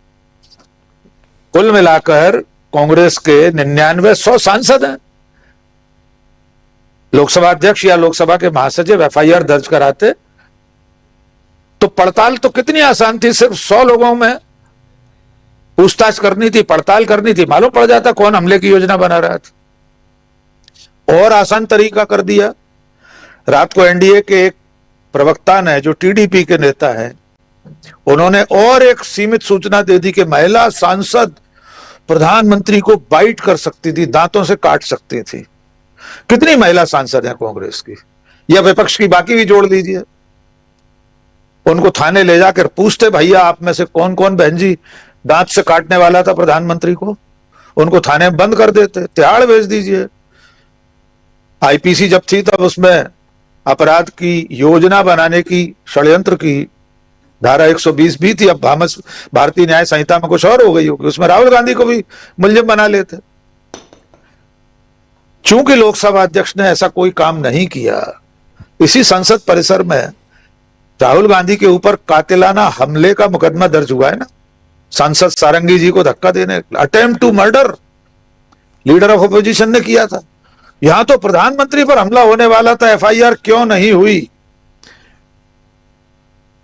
कुल मिलाकर कांग्रेस के 99-100 सांसद हैं। लोकसभा अध्यक्ष या लोकसभा के महासचिव एफआईआर दर्ज कराते तो पड़ताल तो कितनी आसान थी, सिर्फ 100 लोगों में पूछताछ करनी थी, पड़ताल करनी थी, मालूम पड़ जाता कौन हमले की योजना बना रहा था। और आसान तरीका कर दिया। रात को एनडीए के एक प्रवक्ता ने, जो टीडीपी के नेता हैं, उन्होंने और एक सीमित सूचना दे दी कि महिला सांसद प्रधानमंत्री को बाइट कर सकती थी, दांतों से काट सकती थी। कितनी महिला सांसद हैं कांग्रेस की या विपक्ष की, बाकी भी जोड़ लीजिए। उनको थाने ले जाकर पूछते, भैया आप में से कौन कौन बहन जी दांत से काटने वाला था प्रधानमंत्री को, उनको थाने में बंद कर देते, तिहाड़ भेज दीजिए। आईपीसी जब थी तब उसमें अपराध की योजना बनाने की, षड्यंत्र की धारा 120 भी थी। अब भारतीय न्याय संहिता में कुछ और हो गई होगी, उसमें राहुल गांधी को भी मुलजिम बना लेते। चूंकि लोकसभा अध्यक्ष ने ऐसा कोई काम नहीं किया, इसी संसद परिसर में राहुल गांधी के ऊपर कातिलाना हमले का मुकदमा दर्ज हुआ है ना, सांसद सारंगी जी को धक्का देने, attempt to murder leader of opposition ने किया था। यहां तो प्रधानमंत्री पर हमला होने वाला था, एफआईआर क्यों नहीं हुई?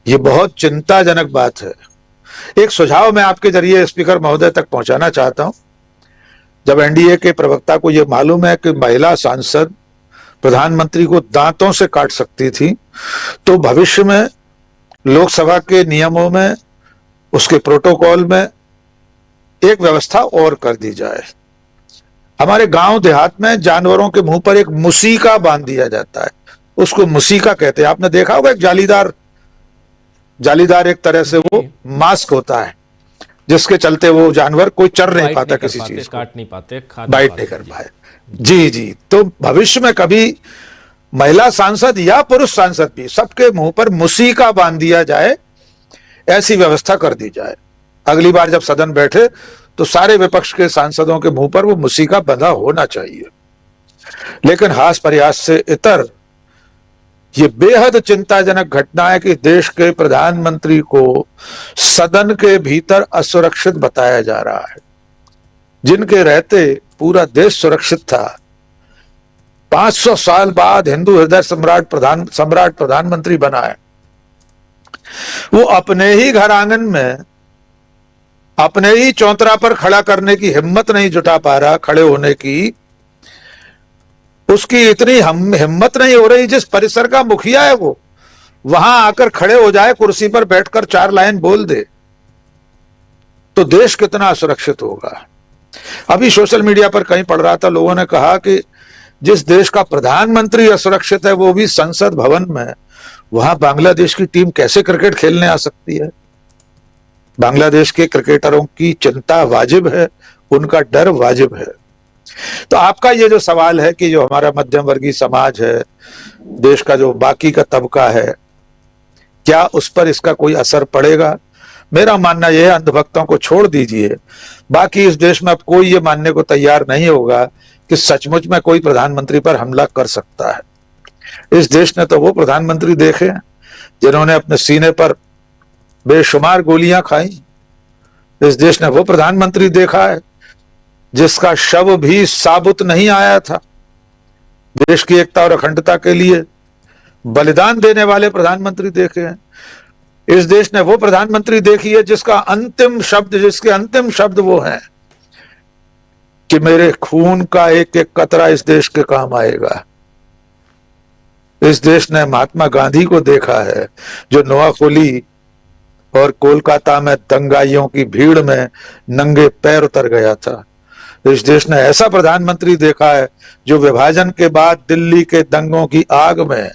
यह बहुत चिंताजनक बात है। एक सुझाव मैं आपके जरिए स्पीकर महोदय तक पहुंचाना चाहता हूं। जब एनडीए के प्रवक्ता को यह मालूम है कि महिला सांसद प्रधानमंत्री को दांतों से काट सकती थी, तो भविष्य में लोकसभा के नियमों में, उसके प्रोटोकॉल में एक व्यवस्था और कर दी जाए। हमारे गांव देहात में जानवरों के मुंह पर एक मुसीका बांध दिया जाता है, उसको मुसीका कहते हैं। आपने देखा होगा, एक जालीदार एक तरह से वो मास्क होता है, जिसके चलते वो जानवर कोई चर नहीं पाता, किसी चीज
काट नहीं पाते,
बाइट नहीं कर पाए। जी, तो भविष्य में कभी महिला सांसद या पुरुष सांसद भी, सबके मुंह पर मुसीका बांध दिया जाए, ऐसी व्यवस्था कर दी जाए। अगली बार जब सदन बैठे तो सारे विपक्ष के सांसदों के मुंह पर वो मुसीका बंधा होना चाहिए। लेकिन हास प्रयास से इतर ये बेहद चिंताजनक घटना है कि देश के प्रधानमंत्री को सदन के भीतर असुरक्षित बताया जा रहा है। जिनके रहते पूरा देश सुरक्षित था, 500 साल बाद हिंदू हृदय सम्राट प्रधानमंत्री बना है, वो अपने ही घर आंगन में, अपने ही चौतरा पर खड़ा करने की हिम्मत नहीं जुटा पा रहा, खड़े होने की उसकी इतनी हिम्मत नहीं हो रही। जिस परिसर का मुखिया है वो वहां आकर खड़े हो जाए, कुर्सी पर बैठकर 4 लाइन बोल दे, तो देश कितना असुरक्षित होगा। अभी सोशल मीडिया पर कहीं पढ़ रहा था, लोगों ने कहा कि जिस देश का प्रधानमंत्री असुरक्षित है वो भी संसद भवन में, वहां बांग्लादेश की टीम कैसे क्रिकेट खेलने आ सकती है? बांग्लादेश के क्रिकेटरों की चिंता वाजिब है, उनका डर वाजिब है। तो आपका ये जो सवाल है कि जो हमारा मध्यम वर्गीय समाज है, देश का जो बाकी का तबका है, क्या उस पर इसका कोई असर पड़ेगा? मेरा मानना यह है, अंधभक्तों को छोड़ दीजिए। बाकी इस देश में अब कोई ये मानने को तैयार नहीं होगा कि सचमुच में कोई प्रधानमंत्री पर हमला कर सकता है। इस देश ने तो वो प्रधानमंत्री देखे जिन्होंने अपने सीने पर बेशुमार गोलियां खाई। इस देश ने वो प्रधानमंत्री देखा है जिसका शव भी साबुत नहीं आया था। देश की एकता और अखंडता के लिए बलिदान देने वाले प्रधानमंत्री देखे हैं। इस देश ने वो प्रधानमंत्री देखी है जिसके अंतिम शब्द वो हैं कि मेरे खून का एक एक कतरा इस देश के काम आएगा। इस देश ने महात्मा गांधी को देखा है जो नोआखोली और कोलकाता में दंगाइयों की भीड़ में नंगे पैर उतर गया था। इस देश ने ऐसा प्रधानमंत्री देखा है जो विभाजन के बाद दिल्ली के दंगों की आग में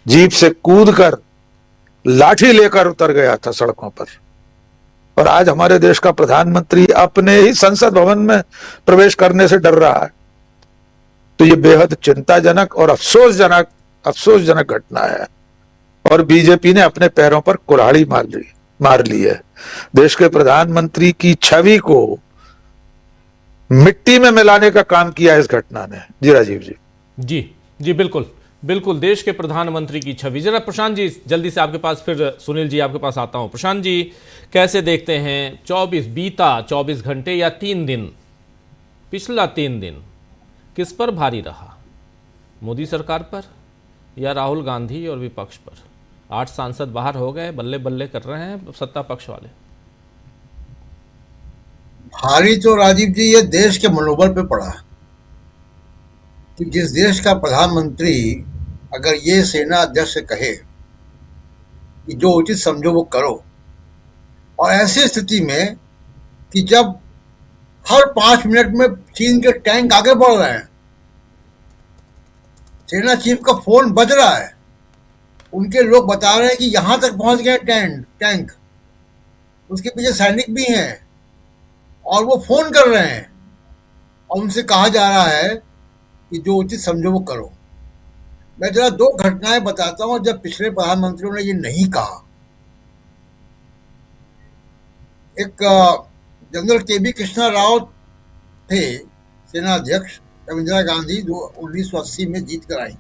जीप से कूदकर लाठी लेकर उतर गया था सड़कों पर। और आज हमारे देश का प्रधानमंत्री अपने ही संसद भवन में प्रवेश करने से डर रहा है। तो ये बेहद चिंताजनक और अफसोसजनक घटना है। और बीजेपी ने अपने पैरों पर कुल्हाड़ी मार ली है। देश के प्रधानमंत्री की छवि को मिट्टी में मिलाने का काम किया इस घटना ने। जी राजीव जी।
जी जी बिल्कुल बिल्कुल, देश के प्रधानमंत्री की छवि। जरा प्रशांत जी जल्दी से आपके पास, फिर सुनील जी आपके पास आता हूं। प्रशांत जी कैसे देखते हैं 24 घंटे या 3 दिन, पिछला 3 दिन किस पर भारी रहा? मोदी सरकार पर या राहुल गांधी और विपक्ष पर? 8 सांसद बाहर हो गए, बल्ले बल्ले कर रहे हैं सत्ता पक्ष वाले।
भारी तो राजीव जी ये देश के मनोबल पे पड़ा है कि जिस देश का प्रधानमंत्री अगर ये सेना अध्यक्ष से कहे कि जो उचित समझो वो करो, और ऐसी स्थिति में कि जब हर 5 मिनट में चीन के टैंक आगे बढ़ रहे हैं, सेना चीफ का फोन बज रहा है, उनके लोग बता रहे हैं कि यहां तक पहुंच गए टैंक, उसके पीछे सैनिक भी हैं और वो फोन कर रहे हैं और उनसे कहा जा रहा है कि जो उचित समझो वो करो। मैं जरा 2 घटनाएं बताता हूं जब पिछले प्रधानमंत्रियों ने ये नहीं कहा। एक जनरल के.बी. कृष्णा राव थे सेना अध्यक्ष, जब इंदिरा गांधी 1980 में जीत कर आई।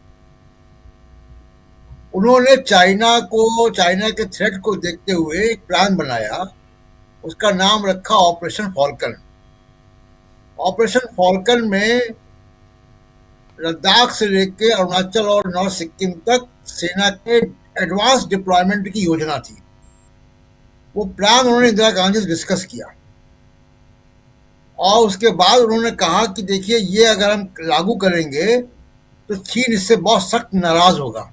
उन्होंने चाइना के थ्रेट को देखते हुए एक प्लान बनाया, उसका नाम रखा ऑपरेशन फॉल्कन। ऑपरेशन फॉल्कन में लद्दाख से लेकर अरुणाचल और नॉर्थ सिक्किम तक सेना के एडवांस डिप्लॉयमेंट की योजना थी। वो प्लान उन्होंने इंदिरा गांधी से डिस्कस किया और उसके बाद उन्होंने कहा कि देखिए ये अगर हम लागू करेंगे तो चीन इससे बहुत सख्त नाराज होगा,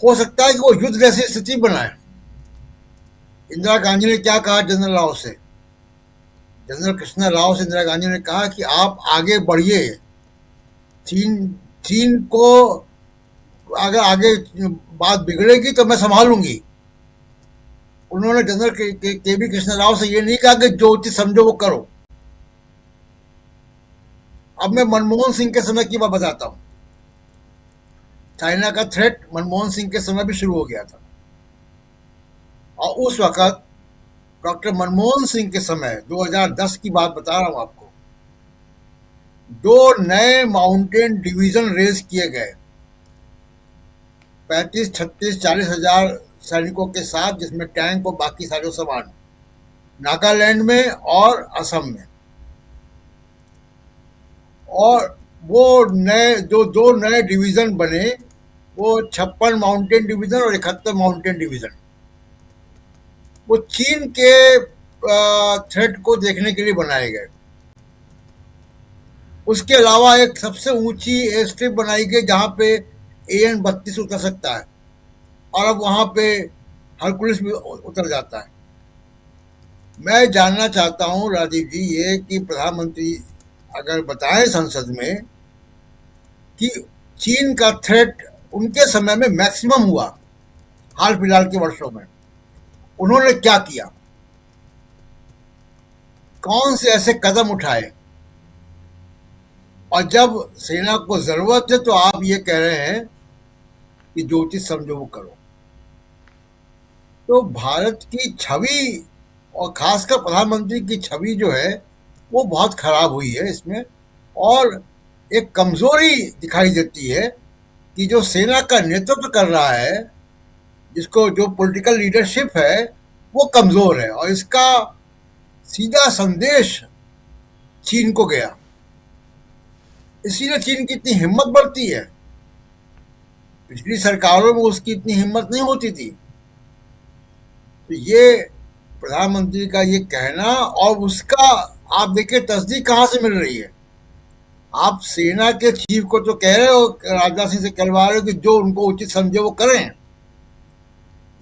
हो सकता है कि वो युद्ध जैसी स्थिति बनाए। इंदिरा गांधी ने क्या कहा जनरल कृष्णा राव से इंदिरा गांधी ने कहा कि आप आगे बढ़िए, चीन को अगर आगे बात बिगड़ेगी तो मैं संभालूंगी। उन्होंने जनरल के.बी. कृष्णा राव से ये नहीं कहा कि जो उचित समझो वो करो। अब मैं मनमोहन सिंह के समय की बात बताता हूं। चाइना का थ्रेट मनमोहन सिंह के समय भी शुरू हो गया था और उस वक्त डॉक्टर मनमोहन सिंह के समय 2010 की बात बता रहा हूं आपको, 2 नए माउंटेन डिवीजन रेज किए गए 35, 36, 40 हजार सैनिकों के साथ, जिसमें टैंक और बाकी सारे सामान, नागालैंड में और असम में। और वो नए जो 2 नए डिवीजन बने, वो 56 माउंटेन डिवीजन और 71 माउंटेन डिवीजन, वो चीन के थ्रेट को देखने के लिए बनाए गए। उसके अलावा एक सबसे ऊंची एयर स्ट्रिप बनाई गई जहां पे AN-32 उतर सकता है और अब वहां पे हरकुलिस भी उतर जाता है। मैं जानना चाहता हूं राजीव जी ये कि प्रधानमंत्री अगर बताएं संसद में कि चीन का थ्रेट उनके समय में मैक्सिमम हुआ, हाल फिलहाल के वर्षों में उन्होंने क्या किया, कौन से ऐसे कदम उठाए, और जब सेना को जरूरत है तो आप ये कह रहे हैं कि जो चीज समझो वो करो। तो भारत की छवि और खासकर प्रधानमंत्री की छवि जो है वो बहुत खराब हुई है इसमें, और एक कमजोरी दिखाई देती है कि जो सेना का नेतृत्व कर रहा है, जिसको जो पॉलिटिकल लीडरशिप है वो कमजोर है, और इसका सीधा संदेश चीन को गया। इसीलिए चीन की इतनी हिम्मत बढ़ती है, पिछली सरकारों में उसकी इतनी हिम्मत नहीं होती थी। तो ये प्रधानमंत्री का ये कहना, और उसका आप देखिए तस्दीक कहाँ से मिल रही है। आप सेना के चीफ को तो कह रहे हो, राजनाथ सिंह से कहलवा रहे हो कि जो उनको उचित समझे वो करें,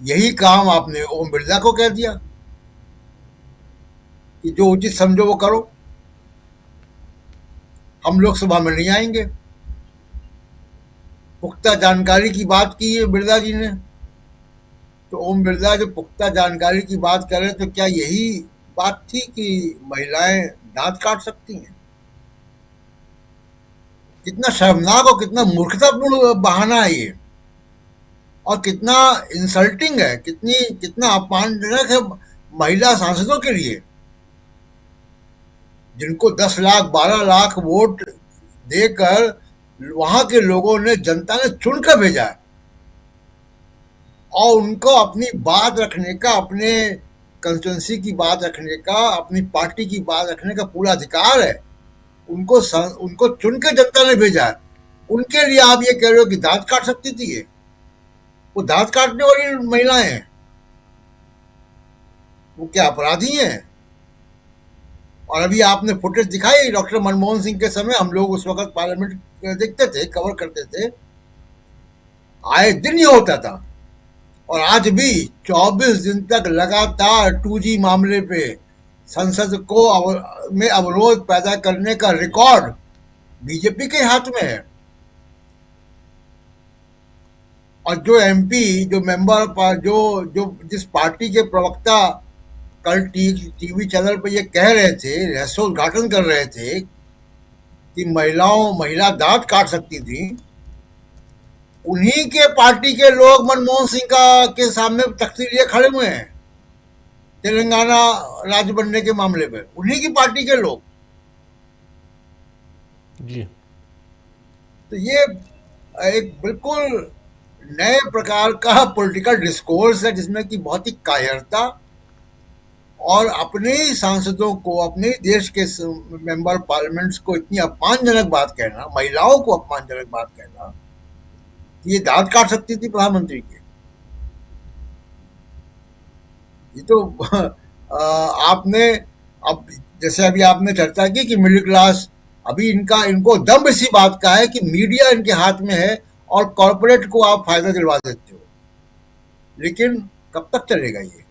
यही काम आपने ओम बिरला को कह दिया कि जो उचित समझो वो करो, हम लोकसभा में नहीं आएंगे। पुख्ता जानकारी की बात की है बिरला जी ने, तो ओम बिरला जो पुख्ता जानकारी की बात कर रहे, तो क्या यही बात थी कि महिलाएं दांत काट सकती हैं? कितना शर्मनाक और कितना मूर्खतापूर्ण बहाना है ये, और कितना इंसल्टिंग है, कितना अपमानजनक है महिला सांसदों के लिए। जिनको 10 लाख 12 लाख वोट देकर वहां के लोगों ने, जनता ने चुनकर भेजा है और उनको अपनी बात रखने का, अपने कंस्टिट्यूंसी की बात रखने का, अपनी पार्टी की बात रखने का पूरा अधिकार है। उनको चुन के जनता ने भेजा है। उनके लिए आप ये कह रहे हो कि दांत काट सकती थी ये? वो दांत काटने वाली महिलाएं हैं, वो क्या अपराधी हैं? और अभी आपने फुटेज दिखाई डॉक्टर मनमोहन सिंह के समय, हम लोग उस वक्त पार्लियामेंट देखते थे, कवर करते थे, आए दिन ये होता था। और आज भी 24 दिन तक लगातार 2G मामले पे संसद को में अवरोध पैदा करने का रिकॉर्ड बीजेपी के हाथ में है। और जो एमपी, जो मेंबर, जो जिस पार्टी के प्रवक्ता कल टीवी चैनल पर ये कह रहे थे, रहस्योद्घाटन कर रहे थे कि महिला दांत काट सकती थी, उन्हीं के पार्टी के लोग मनमोहन सिंह के सामने तख्ती लिए खड़े हुए हैं तेलंगाना राज्य बनने के मामले में, उन्हीं की पार्टी के लोग
जी।
तो ये एक बिल्कुल नए प्रकार का पॉलिटिकल डिस्कोर्स है, जिसमें कि बहुत ही कायरता और अपने ही सांसदों को, अपने ही देश के मेंबर पार्लियामेंट्स को इतनी अपमानजनक बात कहना, महिलाओं को अपमानजनक बात कहना, ये दांत काट सकती थी प्रधानमंत्री के। ये तो आपने, अब जैसे अभी आपने चर्चा की कि मिडिल क्लास, अभी इनको दम इसी बात का है कि मीडिया इनके हाथ में है और कॉर्पोरेट को आप फायदा दिलवा देते हो, लेकिन कब तक चलेगा ये?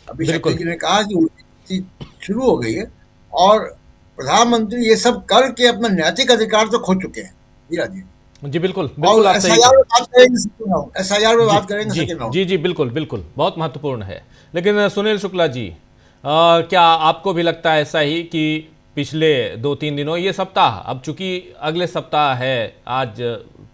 अभी शक्ति जी ने कहा कि उल्टी शुरू हो गई है और प्रधानमंत्री ये सब करके अपना नैतिक अधिकार तो खो चुके हैं।
जी बिल्कुल
आप सही SIR में बात करेंगे।
जी बिल्कुल बहुत महत्वपूर्ण है। लेकिन सुनील शुक्ला जी, क्या आपको भी लगता है ऐसा ही कि पिछले 2-3 दिनों, ये सप्ताह, अब चूंकि अगले सप्ताह है, आज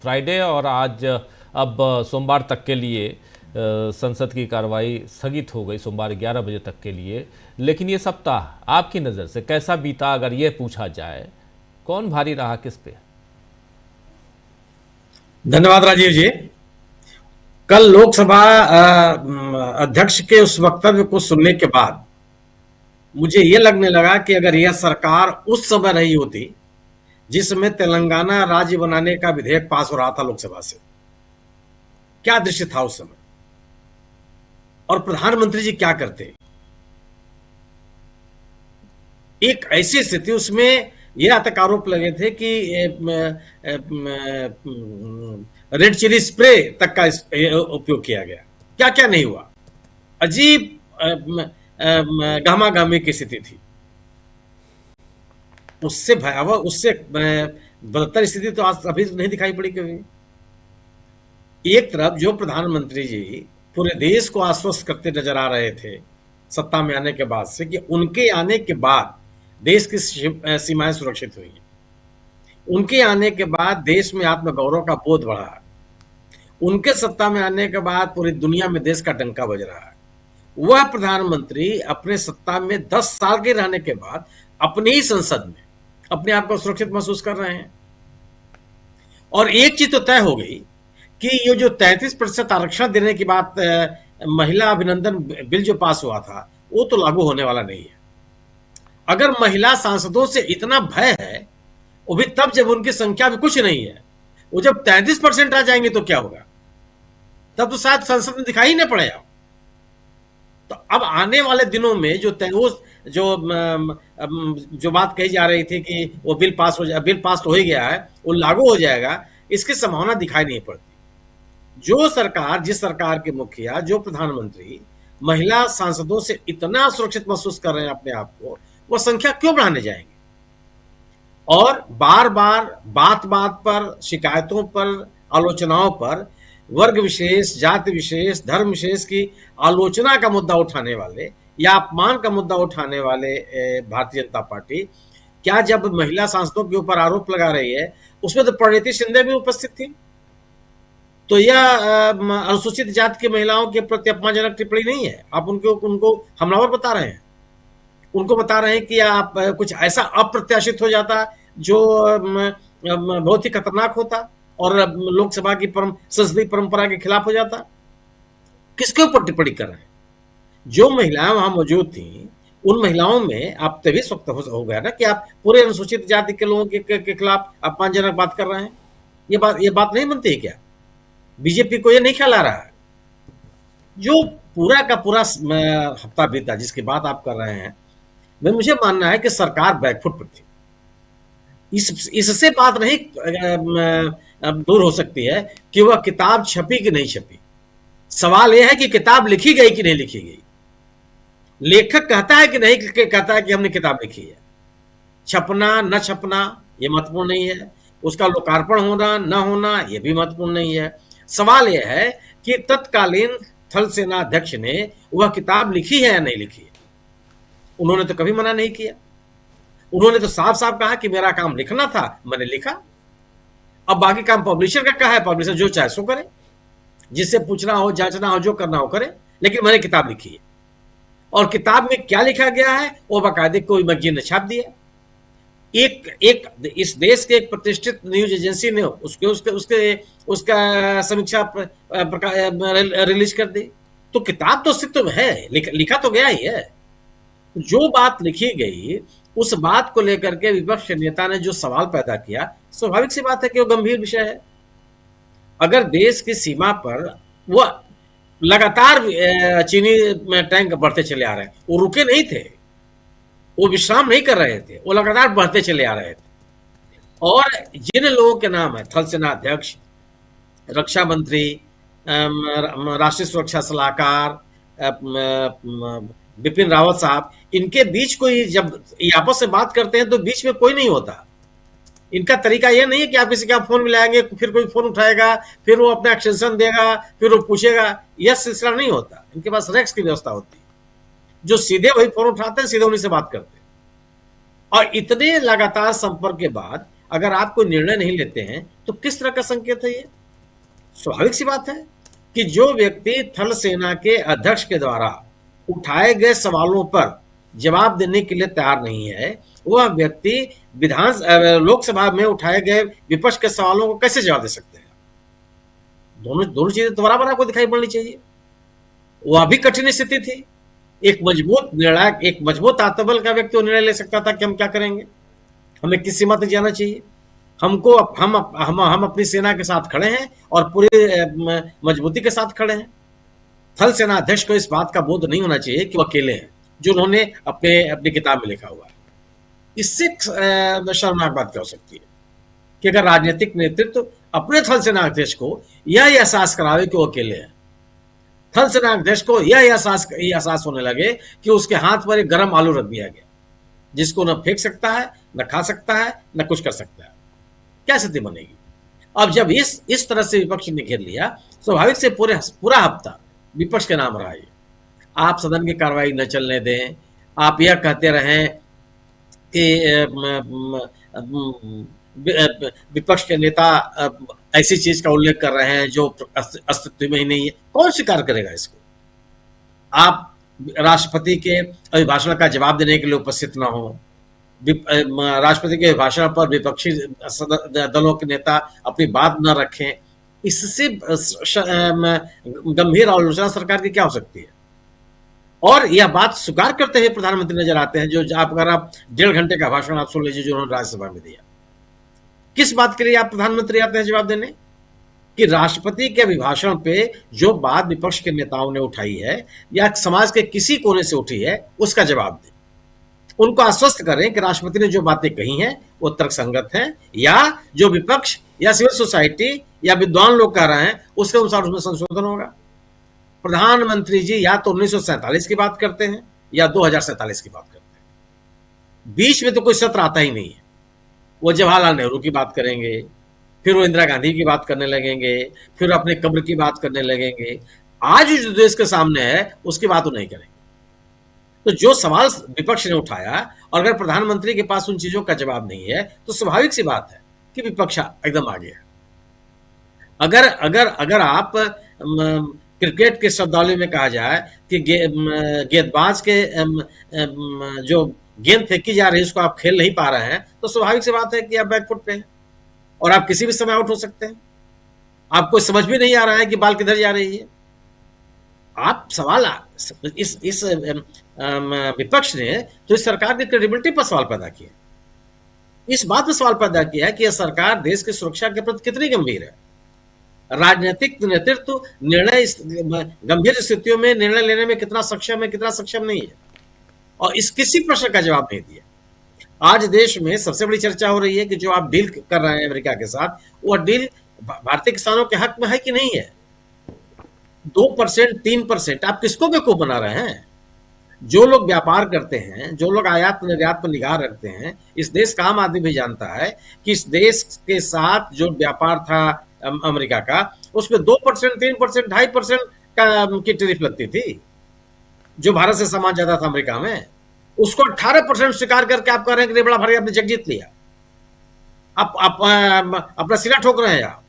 फ्राइडे और आज अब सोमवार तक के लिए संसद की कार्रवाई स्थगित हो गई, सोमवार 11 बजे तक के लिए, लेकिन ये सप्ताह आपकी नज़र से कैसा बीता? अगर ये पूछा जाए, कौन भारी रहा किस पे?
धन्यवाद राजीव जी। कल लोकसभा अध्यक्ष के उस वक्तव्य को सुनने के बाद मुझे यह लगने लगा कि अगर यह सरकार उस समय रही होती जिसमें तेलंगाना राज्य बनाने का विधेयक पास हो रहा था लोकसभा से, क्या दृश्य था उस समय और प्रधानमंत्री जी क्या करते? एक ऐसी स्थिति, उसमें यह तक आरोप लगे थे कि रेड चिली स्प्रे तक का उपयोग किया गया। क्या क्या नहीं हुआ, अजीब गहमा-गहमी की स्थिति थी। उससे भयावह, उससे बदतर स्थिति तो आज अभी नहीं दिखाई पड़ी कभी। एक तरफ जो प्रधानमंत्री जी पूरे देश को आश्वस्त करते नजर आ रहे थे सत्ता में आने के बाद से कि उनके आने के बाद देश की सीमाएं सुरक्षित हुई हैं, उनके आने के बाद देश में आत्मगौरव का बोध बढ़ा है, उनके सत्ता में आने के बाद पूरी दुनिया में देश का डंका बज रहा है। वह प्रधानमंत्री अपने सत्ता में 10 साल के रहने के बाद अपने ही संसद में अपने आप को सुरक्षित महसूस कर रहे हैं। और एक चीज तो तय हो गई कि ये जो 33% आरक्षण देने की बात, महिला अभिनंदन बिल जो पास हुआ था, वो तो लागू होने वाला नहीं है। अगर महिला सांसदों से इतना भय है, वो भी तब जब उनकी संख्या भी कुछ नहीं है, वो जब 33% आ जाएंगे तो क्या होगा? तब तो शायद संसद में दिखाई नहीं पड़ेगा। तो अब आने वाले दिनों में जो बात कही जा रही थी कि वो बिल पास तो हो ही गया है, वो लागू हो जाएगा, इसकी संभावना दिखाई नहीं पड़ती। जिस सरकार के मुखिया, जो प्रधानमंत्री महिला सांसदों से इतना सुरक्षित महसूस कर रहे हैं अपने आप को, वो संख्या क्यों बढ़ाने जाएंगे? और बार बार बात पर, शिकायतों पर, आलोचनाओं पर वर्ग विशेष, जाति विशेष, धर्म विशेष की आलोचना का मुद्दा उठाने वाले या अपमान का मुद्दा उठाने वाले भारतीय जनता पार्टी, क्या जब महिला सांसदों के ऊपर आरोप लगा रही है, उसमें तो प्रणीति शिंदे भी उपस्थित थी, तो यह अनुसूचित जाति की महिलाओं के प्रति अपमानजनक टिप्पणी नहीं है? आप उनको हमलावर बता रहे हैं। उनको बता रहे हैं कि आप कुछ ऐसा अप्रत्याशित हो जाता जो बहुत ही खतरनाक होता और लोकसभा की संसदीय परंपरा के खिलाफ हो जाता। किसके ऊपर टिप्पणी कर रहे हैं? जो महिलाएं वहां मौजूद थी, उन महिलाओं में आप तभी स्वक्त हो गया ना कि आप पूरे अनुसूचित जाति के लोगों के खिलाफ अपमानजनक बात कर रहे हैं। ये बात नहीं बनती है क्या? बीजेपी को ये नहीं ख्याल आ रहा है? जो पूरा का पूरा हफ्ता बीता जिसकी बात आप कर रहे हैं, मुझे मानना है कि सरकार बैकफुट पर थी। इससे बात नहीं दूर हो सकती है कि वह किताब छपी कि नहीं छपी। सवाल यह है कि किताब लिखी गई कि नहीं लिखी गई। लेखक कहता है कि नहीं कहता है कि हमने किताब लिखी है। छपना न छपना यह महत्वपूर्ण नहीं है, उसका लोकार्पण होना न होना यह भी महत्वपूर्ण नहीं है। सवाल यह है कि तत्कालीन थल सेना अध्यक्ष ने वह किताब लिखी है या नहीं लिखी है। उन्होंने तो कभी मना नहीं किया। उन्होंने तो साफ साफ कहा कि मेरा काम लिखना था, मैंने लिखा। अब बाकी काम पब्लिशर का कहा है, पब्लिशर जो चाहे सो करे, जिससे पूछना हो जांचना हो जो करना हो करे, लेकिन मैंने किताब लिखी है। और किताब में क्या लिखा गया है वो बाकायदे कोई मैगजीन ने छाप दिया। एक इस देश के एक प्रतिष्ठित न्यूज एजेंसी ने उसका समीक्षा रिलीज कर दी। तो किताब तो अस्तित्व में है, लिखा तो गया ही है। जो बात लिखी गई उस बात को लेकर के विपक्ष के नेता ने जो सवाल पैदा किया, स्वाभाविक सी बात है कि वो गंभीर विषय है। अगर देश की सीमा पर वो लगातार चीनी टैंक बढ़ते चले आ रहे हैं, वो रुके नहीं थे, वो विश्राम नहीं कर रहे थे, वो लगातार बढ़ते चले आ रहे थे। और जिन लोगों के नाम है, थल सेना अध्यक्ष, रक्षा मंत्री, राष्ट्रीय सुरक्षा सलाहकार बिपिन रावत साहब, इनके बीच कोई जब ये आपस में बात करते हैं तो बीच में कोई नहीं होता। इनका तरीका यह नहीं है कि आप किसी का फोन मिलाएंगे, फिर कोई फोन उठाएगा, फिर वो अपना एक्सटेंशन देगा, फिर वो पूछेगा। यह सिलसिला नहीं होता। इनके पास रेक्स की व्यवस्था होती है, जो सीधे वही फोन उठाते हैं, सीधे उन्हीं से बात करते हैं। और इतने लगातार संपर्क के बाद अगर आप कोई निर्णय नहीं लेते हैं तो किस तरह का संकेत है ये? स्वाभाविक सी बात है कि जो व्यक्ति थल सेना के अध्यक्ष के द्वारा उठाए गए सवालों पर जवाब देने के लिए तैयार नहीं है, वह व्यक्ति लोकसभा में उठाए गए विपक्ष के सवालों को कैसे जवाब दे सकते हैं? दोनों चीजें तो बराबर आपको दिखाई पड़नी चाहिए। वह भी कठिन स्थिति थी। एक मजबूत निर्णायक, एक मजबूत आत्मबल का व्यक्ति निर्णय ले सकता था कि हम क्या करेंगे, हमें किस सीमा तक जाना चाहिए। हम अपनी सेना के साथ खड़े हैं और पूरी मजबूती के साथ खड़े हैं। थल सेना अध्यक्ष को इस बात का बोध नहीं होना चाहिए कि वो अकेले हैं, जो उन्होंने अपनी किताब में लिखा हुआ है। इससे शर्मनाक बात क्या हो सकती है कि अगर राजनीतिक नेतृत्व अपने थल सेना अध्यक्ष को यह एहसास करावे कि वो अकेले हैं, थल सेना अध्यक्ष को यह एहसास होने लगे कि उसके हाथ पर एक गर्म आलू रख दिया गया, जिसको न फेंक सकता है, न खा सकता है, न कुछ कर सकता है, क्या स्थिति बनेगी? अब जब इस तरह से विपक्ष ने घेर लिया, स्वाभाविक से पूरा हफ्ता विपक्ष के नाम रहा है। आप सदन की कार्रवाई न चलने दें, आप यह कहते रहें कि विपक्ष के नेता ऐसी चीज का उल्लेख कर रहे हैं जो अस्तित्व में ही नहीं है। कौन स्वीकार करेगा इसको? आप राष्ट्रपति के अभिभाषण का जवाब देने के लिए उपस्थित ना हो, राष्ट्रपति के भाषण पर विपक्षी दलों के नेता अपनी बात न रखें, इससे गंभीर आलोचना सरकार की क्या हो सकती है? और यह बात स्वीकार करते हुए प्रधानमंत्री नजर आते हैं, जो अगर आप 1.5 घंटे का भाषण आप सुन लीजिए जो उन्होंने राज्यसभा में दिया। किस बात के लिए आप प्रधानमंत्री आते हैं जवाब देने? कि राष्ट्रपति के अभिभाषण पे जो बात विपक्ष के नेताओं ने उठाई है या समाज के किसी कोने से उठी है, उसका जवाब दें। उनको आश्वस्त करें कि राष्ट्रपति ने जो बातें कही हैं वो तर्कसंगत हैं, या जो विपक्ष या सिविल सोसाइटी या विद्वान लोग कह रहे हैं उसके अनुसार उसमें संशोधन होगा। प्रधानमंत्री जी या तो 1947 की बात करते हैं या 2047 की बात करते हैं। बीच में तो कोई सत्र आता ही नहीं है। वो जवाहरलाल नेहरू की बात करेंगे, फिर वो इंदिरा गांधी की बात करने लगेंगे, फिर अपने कब्र की बात करने लगेंगे। आज जो देश के सामने है उसकी बात वो नहीं करेंगे। तो जो सवाल विपक्ष ने उठाया, और अगर प्रधानमंत्री के पास उन चीजों का जवाब नहीं है, तो स्वाभाविक सी बात है कि विपक्ष एकदम आगे है। अगर आप क्रिकेट के शब्दावली में कहा जाए कि गेंदबाज के जो गेंद फेंकी जा रही है उसको आप खेल नहीं पा रहे हैं, तो स्वाभाविक सी बात है कि आप बैकफुट पे हैं और आप किसी भी समय आउट हो सकते हैं। आपको समझ भी नहीं आ रहा है कि बाल किधर जा रही है। आप सवाल इस विपक्ष ने तो इस सरकार की क्रेडिबिलिटी पर सवाल पैदा किया, इस बात पर सवाल पैदा किया है कि यह सरकार देश की सुरक्षा के प्रति कितनी गंभीर है। राजनीतिक नेतृत्व निर्णय गंभीर स्थितियों में निर्णय लेने में कितना सक्षम है, कितना सक्षम नहीं है, और इस किसी प्रश्न का जवाब नहीं दिया। आज देश में सबसे बड़ी चर्चा हो रही है कि जो आप डील कर रहे हैं अमेरिका के साथ, वो डील भारतीय किसानों के हक में है कि नहीं है। 2%, 3% आप किसको बेवकूफ बना रहे हैं? जो लोग व्यापार करते हैं, जो लोग आयात निर्यात पर निगाह रखते हैं, इस देश का आम आदमी भी जानता है कि इस देश के साथ जो व्यापार था अमेरिका का, उसमें 2%, 3%, 2.5% की टैरिफ लगती थी। जो भारत से सामान जाता था अमेरिका में, उसको 18% स्वीकार करके आप कह रहे हैं कि बड़ा भारी आपने जग जीत लिया। आप अपना सिरा ठोक रहे हैं आप,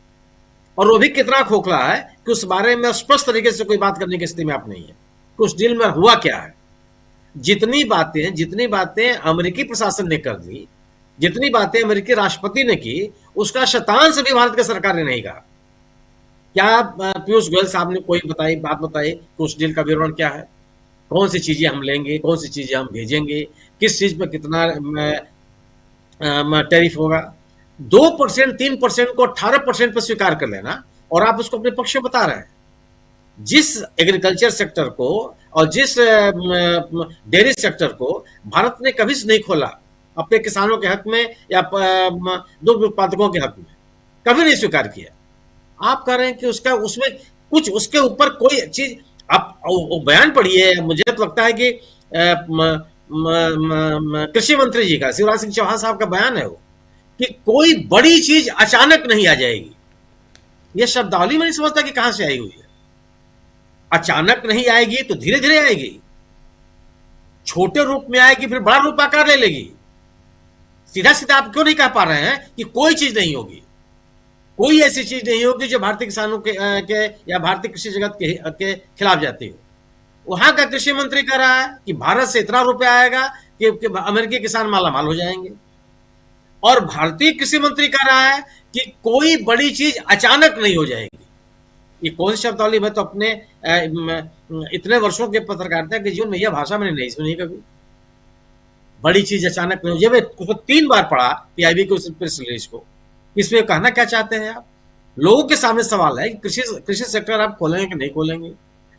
और वो भी कितना खोखला है कि उस बारे में स्पष्ट तरीके से कोई बात करने की स्थिति में आप नहीं है कि उस डील में हुआ क्या है। जितनी बातें अमेरिकी प्रशासन ने कर दी, जितनी बातें अमेरिकी राष्ट्रपति ने की, उसका शतांश भी भारत की सरकार ने नहीं कहा। क्या पीयूष गोयल साहब ने कोई बात बताई कि उस डील का विवरण क्या है, कौन सी चीजें हम लेंगे, कौन सी चीजें हम भेजेंगे, किस चीज पर कितना टैरिफ होगा। 2%, 3% को 18% पर स्वीकार कर लेना, और आप उसको अपने पक्ष में बता रहे हैं। जिस एग्रीकल्चर सेक्टर को और जिस डेयरी सेक्टर को भारत ने कभी नहीं खोला अपने किसानों के हक में या दुग्ध उत्पादकों के हक में, कभी नहीं स्वीकार किया। आप कह रहे हैं कि उसमें कुछ उसके ऊपर कोई चीज, आप बयान पढ़िए। मुझे तो लगता है कि कृषि मंत्री जी का, शिवराज सिंह चौहान साहब का बयान है वो, कि कोई बड़ी चीज अचानक नहीं आ जाएगी। यह शब्दावली में नहीं समझता कि कहां से आई हुई है। अचानक नहीं आएगी तो धीरे धीरे आएगी, छोटे रूप में आएगी, फिर बड़ा रूप आकार ले लेगी। सीधा सीधा आप क्यों नहीं कह पा रहे हैं कि कोई चीज नहीं होगी, कोई ऐसी चीज नहीं होगी जो भारतीय किसानों के या भारतीय कृषि जगत के खिलाफ जाती हो। वहां का कृषि मंत्री कह रहा है कि भारत से इतना रुपया आएगा कि अमेरिकी किसान मालामाल हो जाएंगे, और भारतीय कृषि मंत्री कह रहा है कि कोई बड़ी चीज अचानक नहीं हो जाएगी। ये कौन सी शब्दावली? मैं तो अपने इतने वर्षों के पत्रकारिता के जीवन में यह भाषा मैंने नहीं सुनी कभी। बड़ी चीज अचानक नहीं हो जाए। मैं 3 बार पढ़ा पीआईबी के उस प्रेस रिलीज को। इसमें कहना क्या चाहते हैं आप? लोगों के सामने सवाल है कि कृषि सेक्टर आप खोलेंगे कि नहीं खोलेंगे।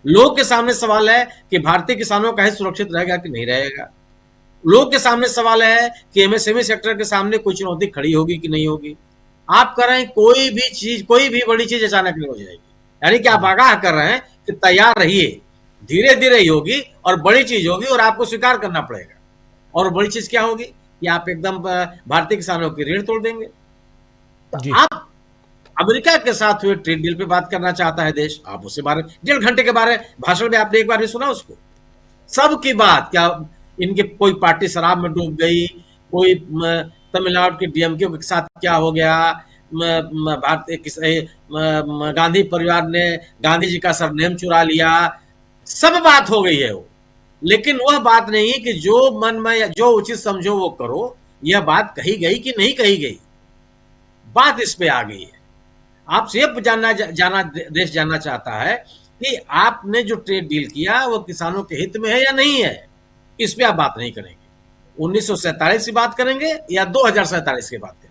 लोगों के सामने सवाल है कि भारतीय किसानों का हित सुरक्षित रहेगा कि नहीं रहेगा। लोगों के सामने सवाल है कि एमएसएमई सेक्टर के सामने कोई चुनौती खड़ी होगी कि नहीं होगी। आप कर रहे हैं कोई भी बड़ी चीज अचानक नहीं हो जाएगी। यानी कि आप आगाह कर रहे हैं कि तैयार रहिए, धीरे धीरे ही होगी और बड़ी चीज होगी, और आपको स्वीकार करना पड़ेगा। और बड़ी चीज क्या होगी कि आप एकदम भारतीय किसानों की ऋण तोड़ देंगे। तो आप अमेरिका के साथ हुए ट्रेड डील पे बात करना चाहता है देश, आप उसके बारे में 1.5 घंटे के बारे भाषण में आपने एक बार भी सुना उसको? सबकी बात क्या, इनके कोई पार्टी शराब में डूब गई, कोई तमिलनाडु के डीएमके के साथ क्या हो गया, भारतीय गांधी परिवार ने गांधी जी का सरनेम चुरा लिया, सब बात हो गई है वो। लेकिन वह बात नहीं कि जो मन में जो उचित समझो वो करो। यह बात कही गई कि नहीं कही गई, बात इस पे आ गई है। आपसे देश जानना चाहता है कि आपने जो ट्रेड डील किया वो किसानों के हित में है या नहीं है। इस पे आप बात नहीं करेंगे। 1947 की बात करेंगे या 2047 की बात करेंगे,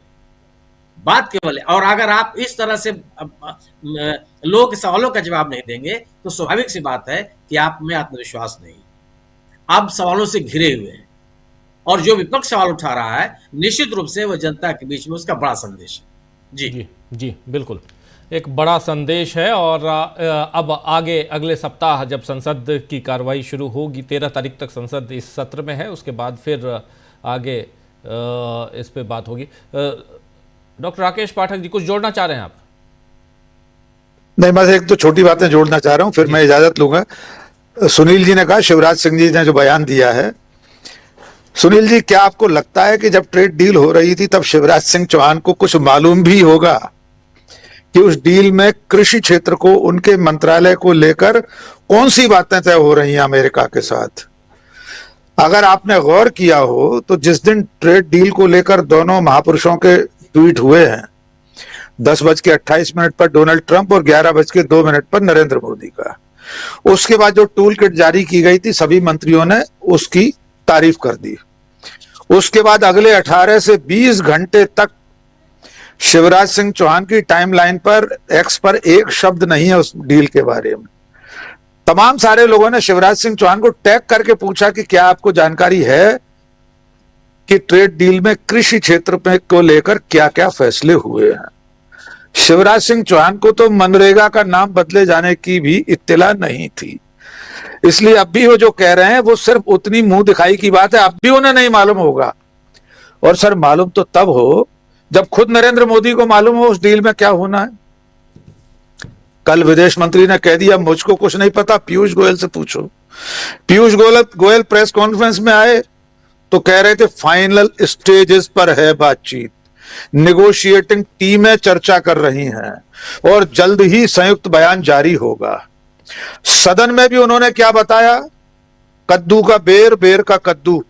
बात केवल। और अगर आप इस तरह से लोगों के सवालों का जवाब नहीं देंगे तो स्वाभाविक सी बात है कि आप में आत्मविश्वास नहीं, आप सवालों से घिरे हुए हैं। और जो विपक्ष सवाल उठा रहा है, निश्चित रूप से वो जनता के बीच में उसका बड़ा संदेश है।
जी बिल्कुल, एक बड़ा संदेश है। और अब आगे अगले सप्ताह जब संसद की कार्रवाई शुरू होगी, 13 तारीख तक संसद इस सत्र में है, उसके बाद फिर आगे इस पे बात होगी। डॉक्टर राकेश पाठक जी, कुछ जोड़ना चाह रहे हैं आप?
नहीं, बस एक तो छोटी बातें जोड़ना चाह रहा हूं, फिर मैं इजाजत लूंगा। सुनील जी ने कहा, शिवराज सिंह जी ने जो बयान दिया है, सुनील जी क्या आपको लगता है कि जब ट्रेड डील हो रही थी तब शिवराज सिंह चौहान को कुछ मालूम भी होगा कि उस डील में कृषि क्षेत्र को, उनके मंत्रालय को लेकर कौन सी बातें तय हो रही हैं अमेरिका के साथ। अगर आपने गौर किया हो तो जिस दिन ट्रेड डील को लेकर दोनों महापुरुषों के ट्वीट हुए हैं, 10:28 पर डोनाल्ड ट्रंप और 11:02 पर नरेंद्र मोदी का, उसके बाद जो टूल किट जारी की गई थी सभी मंत्रियों ने उसकी तारीफ कर दी। उसके बाद अगले 18 से 20 घंटे तक शिवराज सिंह चौहान की टाइमलाइन पर एक्स पर एक शब्द नहीं है उस डील के बारे में। तमाम सारे लोगों ने शिवराज सिंह चौहान को टैग करके पूछा कि क्या आपको जानकारी है कि ट्रेड डील में कृषि क्षेत्र में को लेकर क्या क्या फैसले हुए हैं। शिवराज सिंह चौहान को तो मनरेगा का नाम बदले जाने की भी इत्तला नहीं थी, इसलिए अब भी वो जो कह रहे हैं वो सिर्फ उतनी मुंह दिखाई की बात है, अब भी उन्हें नहीं मालूम होगा। और सर मालूम तो तब हो जब खुद नरेंद्र मोदी को मालूम हो उस डील में क्या होना है। कल विदेश मंत्री ने कह दिया मुझको कुछ नहीं पता, पीयूष गोयल से पूछो। पीयूष गोयल प्रेस कॉन्फ्रेंस में आए तो कह रहे थे फाइनल स्टेजेस पर है बातचीत, नेगोशिएटिंग टीमें चर्चा कर रही हैं और जल्द ही संयुक्त बयान जारी होगा। सदन में भी उन्होंने क्या बताया, कद्दू का बेर, बेर का कद्दू।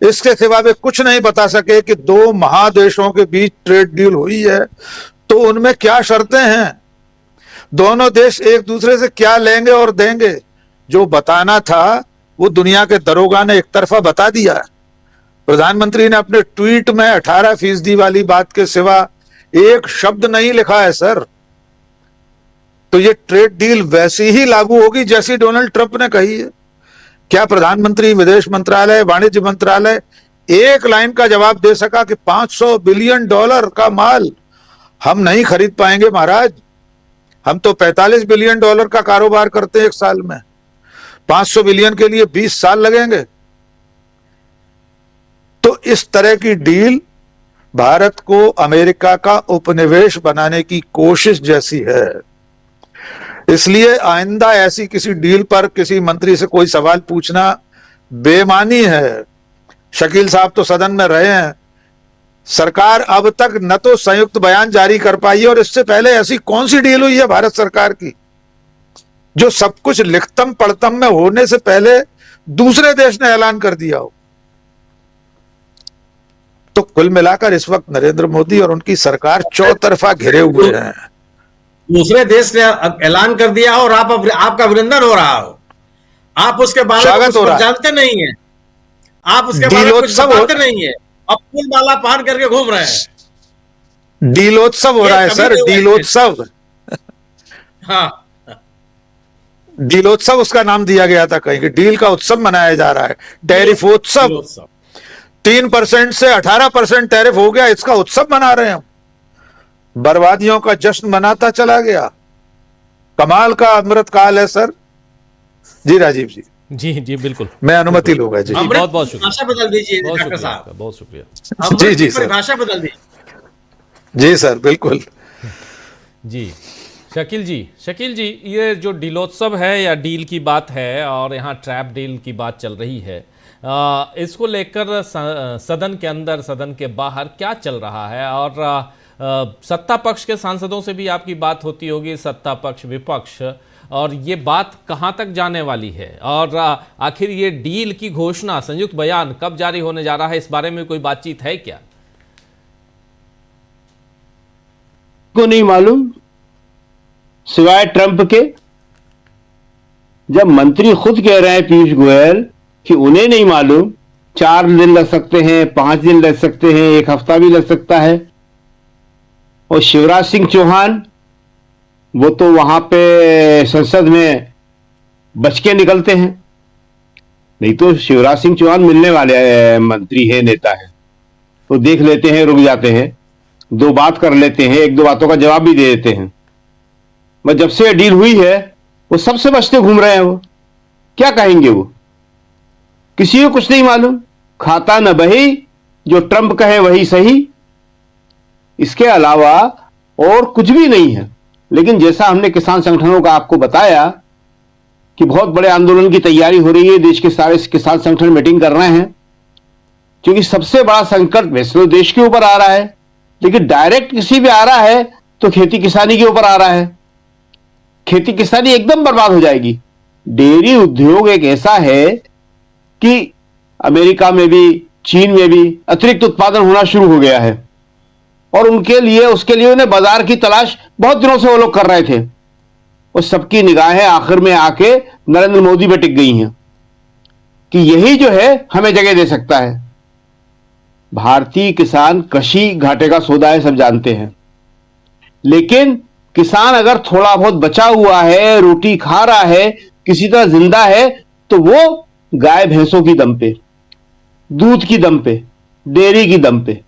इसके सिवा वे कुछ नहीं बता सके कि दो महादेशों के बीच ट्रेड डील हुई है तो उनमें क्या शर्तें हैं, दोनों देश एक दूसरे से क्या लेंगे और देंगे। जो बताना था वो दुनिया के दरोगा ने एक तरफा बता दिया। प्रधानमंत्री ने अपने ट्वीट में 18% वाली बात के सिवा एक शब्द नहीं लिखा है सर। तो ये ट्रेड डील वैसी ही लागू होगी जैसी डोनाल्ड ट्रंप ने कही है। क्या प्रधानमंत्री, विदेश मंत्रालय, वाणिज्य मंत्रालय एक लाइन का जवाब दे सका कि $500 बिलियन का माल हम नहीं खरीद पाएंगे महाराज, हम तो $45 बिलियन का कारोबार करते हैं एक साल में, 500 बिलियन के लिए 20 साल लगेंगे। तो इस तरह की डील भारत को अमेरिका का उपनिवेश बनाने की कोशिश जैसी है। इसलिए आइंदा ऐसी किसी डील पर किसी मंत्री से कोई सवाल पूछना बेमानी है। शकील साहब तो सदन में रहे हैं, सरकार अब तक न तो संयुक्त बयान जारी कर पाई है और इससे पहले ऐसी कौन सी डील हुई है भारत सरकार की जो सब कुछ लिखतम पढ़तम में होने से पहले दूसरे देश ने ऐलान कर दिया हो। तो कुल मिलाकर इस वक्त नरेंद्र मोदी और उनकी सरकार चौतरफा घिरे हुए हैं।
दूसरे देश ने ऐलान कर दिया और आपका अभिनंदन हो रहा हो, आप उसके बारे में कुछ जानते नहीं है, आप उसके बारे में कुछ बताते नहीं है, अब फूल माला पहन करके घूम रहे हैं।
डीलोत्सव हो रहा है सर, डीलोत्सव।
हाँ,
डीलोत्सव उसका नाम दिया गया था कहीं कि डील का उत्सव मनाया जा रहा है, टैरिफोत्सव। 3% से 18% टैरिफ हो गया, इसका उत्सव मना रहे हैं हम, बर्बादियों का जश्न मनाता चला गया। कमाल का अमृत काल है सर। जी राजीव जी।
जी जी बिल्कुल,
मैं अनुमति लूंगा जी।
बहुत बहुत शुक्रिया,
भाषा बदल दीजिए डॉक्टर साहब,
बहुत शुक्रिया।
जी जी सर,
भाषा बदल दीजिए।
जी सर बिल्कुल।
जी शकील जी, ये जो डीलोत्सव है या डील की बात है और यहाँ ट्रैप डील की बात चल रही है, इसको लेकर सदन के अंदर, सदन के बाहर क्या चल रहा है? और सत्ता पक्ष के सांसदों से भी आपकी बात होती होगी, सत्ता पक्ष विपक्ष, और ये बात कहां तक जाने वाली है? और आखिर ये डील की घोषणा, संयुक्त बयान कब जारी होने जा रहा है, इस बारे में कोई बातचीत है क्या?
को नहीं मालूम सिवाय ट्रंप के। जब मंत्री खुद कह रहे हैं पीयूष गोयल कि उन्हें नहीं मालूम, 4 दिन लग सकते हैं, 5 दिन लग सकते हैं, 1 हफ्ता भी लग सकता है। और शिवराज सिंह चौहान वो तो वहां पे संसद में बच के निकलते हैं, नहीं तो शिवराज सिंह चौहान मिलने वाले मंत्री है, नेता है, तो देख लेते हैं, रुक जाते हैं, 2 बात कर लेते हैं, 1-2 बातों का जवाब भी दे देते हैं। मैं जब से डील हुई है वो सबसे बचते घूम रहे हैं। वो क्या कहेंगे? वो किसी को कुछ नहीं मालूम, खाता न बही, जो ट्रंप कहे वही सही, इसके अलावा और कुछ भी नहीं है। लेकिन जैसा हमने किसान संगठनों का आपको बताया कि बहुत बड़े आंदोलन की तैयारी हो रही है, देश के सारे किसान संगठन मीटिंग कर रहे हैं, क्योंकि सबसे बड़ा संकट वैसे देश के ऊपर आ रहा है, लेकिन डायरेक्ट किसी पे आ रहा है तो खेती किसानी के ऊपर आ रहा है। खेती किसानी एकदम बर्बाद हो जाएगी। डेयरी उद्योग एक ऐसा है कि अमेरिका में भी, चीन में भी अतिरिक्त उत्पादन होना शुरू हो गया है और उसके लिए उन्हें बाजार की तलाश बहुत दिनों से वो लोग कर रहे थे और सबकी निगाहें आखिर में आके नरेंद्र मोदी पे टिक गई हैं कि यही जो है हमें जगह दे सकता है। भारतीय किसान कृषि घाटे का सौदा है, सब जानते हैं, लेकिन किसान अगर थोड़ा बहुत बचा हुआ है, रोटी खा रहा है, किसी तरह जिंदा है, तो वो गाय भैंसों की दम पे, दूध की दम पे, डेयरी की दम पे।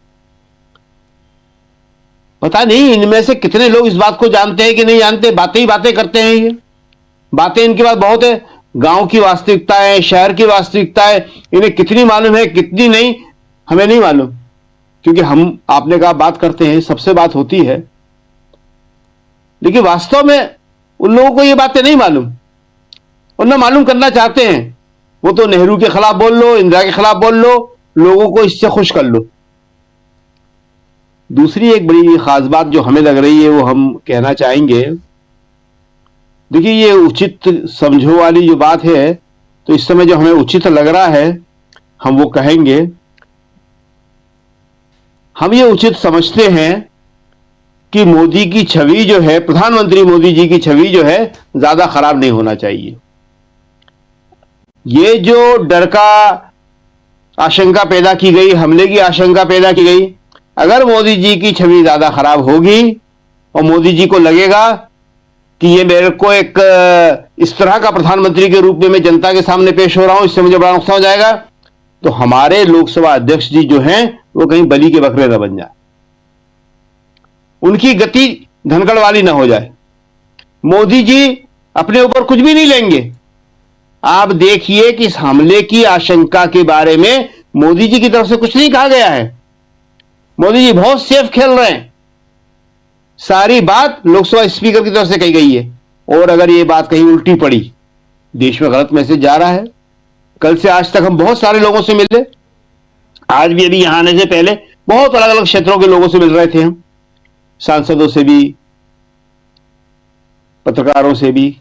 पता नहीं इनमें से कितने लोग इस बात को जानते हैं कि नहीं जानते। बातें ही बातें करते हैं। ये बातें इनके पास बहुत है। गांव की वास्तविकता है, शहर की वास्तविकता है, इन्हें कितनी मालूम है कितनी नहीं हमें नहीं मालूम, क्योंकि हम आपने कहा बात करते हैं, सबसे बात होती है, लेकिन वास्तव में उन लोगों को ये बातें नहीं मालूम और ना मालूम करना चाहते हैं। वो तो नेहरू के खिलाफ बोल लो, इंदिरा के खिलाफ बोल लो, लोगों को इससे खुश कर लो। दूसरी एक बड़ी खास बात जो हमें लग रही है वो हम कहना चाहेंगे। देखिए, ये उचित समझो वाली जो बात है, तो इस समय जो हमें उचित लग रहा है हम वो कहेंगे। हम ये उचित समझते हैं कि मोदी की छवि जो है, प्रधानमंत्री मोदी जी की छवि जो है, ज्यादा खराब नहीं होना चाहिए। ये जो डर का आशंका पैदा की गई, हमले की आशंका पैदा की गई, अगर मोदी जी की छवि ज्यादा खराब होगी और मोदी जी को लगेगा कि ये मेरे को एक इस तरह का प्रधानमंत्री के रूप में मैं जनता के सामने पेश हो रहा हूं, इससे मुझे बड़ा नुकसान हो जाएगा, तो हमारे लोकसभा अध्यक्ष जी जो हैं वो कहीं बलि के बकरे न बन जाए, उनकी गति धनखड़ वाली ना हो जाए। मोदी जी अपने ऊपर कुछ भी नहीं लेंगे। आप देखिए कि इस हमले की आशंका के बारे में मोदी जी की तरफ से कुछ नहीं कहा गया है। मोदी जी बहुत सेफ खेल रहे हैं। सारी बात लोकसभा स्पीकर की तरफ से कही गई है और अगर ये बात कहीं उल्टी पड़ी, देश में गलत मैसेज जा रहा है। कल से आज तक हम बहुत सारे लोगों से मिले, आज भी अभी यहां आने से पहले बहुत अलग अलग क्षेत्रों के लोगों से मिल रहे थे हम, सांसदों से भी, पत्रकारों से भी।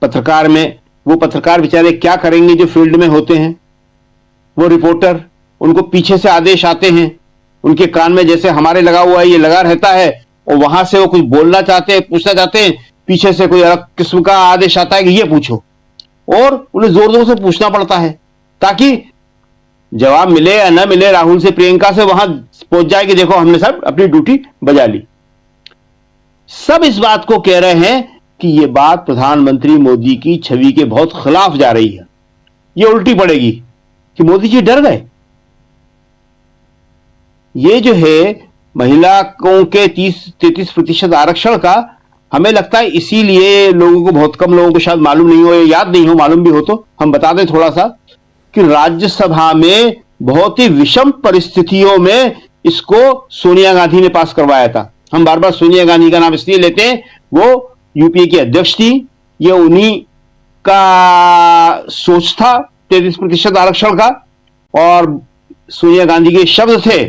पत्रकार में वो पत्रकार बेचारे क्या करेंगे जो फील्ड में होते हैं, वो रिपोर्टर, उनको पीछे से आदेश आते हैं, उनके कान में जैसे हमारे लगा हुआ है ये लगा रहता है और वहां से वो कुछ बोलना चाहते हैं, पूछना चाहते हैं, पीछे से कोई अलग किस्म का आदेश आता है कि ये पूछो, और उन्हें जोर जोर से पूछना पड़ता है ताकि जवाब मिले या ना मिले, राहुल से प्रियंका से वहां पहुंच जाए कि देखो हमने सब अपनी ड्यूटी बजा ली। सब इस बात को कह रहे हैं कि ये बात प्रधानमंत्री मोदी की छवि के बहुत खिलाफ जा रही है, ये उल्टी पड़ेगी कि मोदी जी डर गए। ये जो है महिलाओं के 33% आरक्षण का, हमें लगता है इसीलिए लोगों को, बहुत कम लोगों को शायद मालूम नहीं हो, याद नहीं हो, मालूम भी हो तो हम बता दें थोड़ा सा, कि राज्यसभा में बहुत ही विषम परिस्थितियों में इसको सोनिया गांधी ने पास करवाया था। हम बार बार सोनिया गांधी का नाम इसलिए लेते हैं, वो यूपीए की अध्यक्ष थी, ये उन्हीं का सोच था 33% आरक्षण का, और सोनिया गांधी के शब्द थे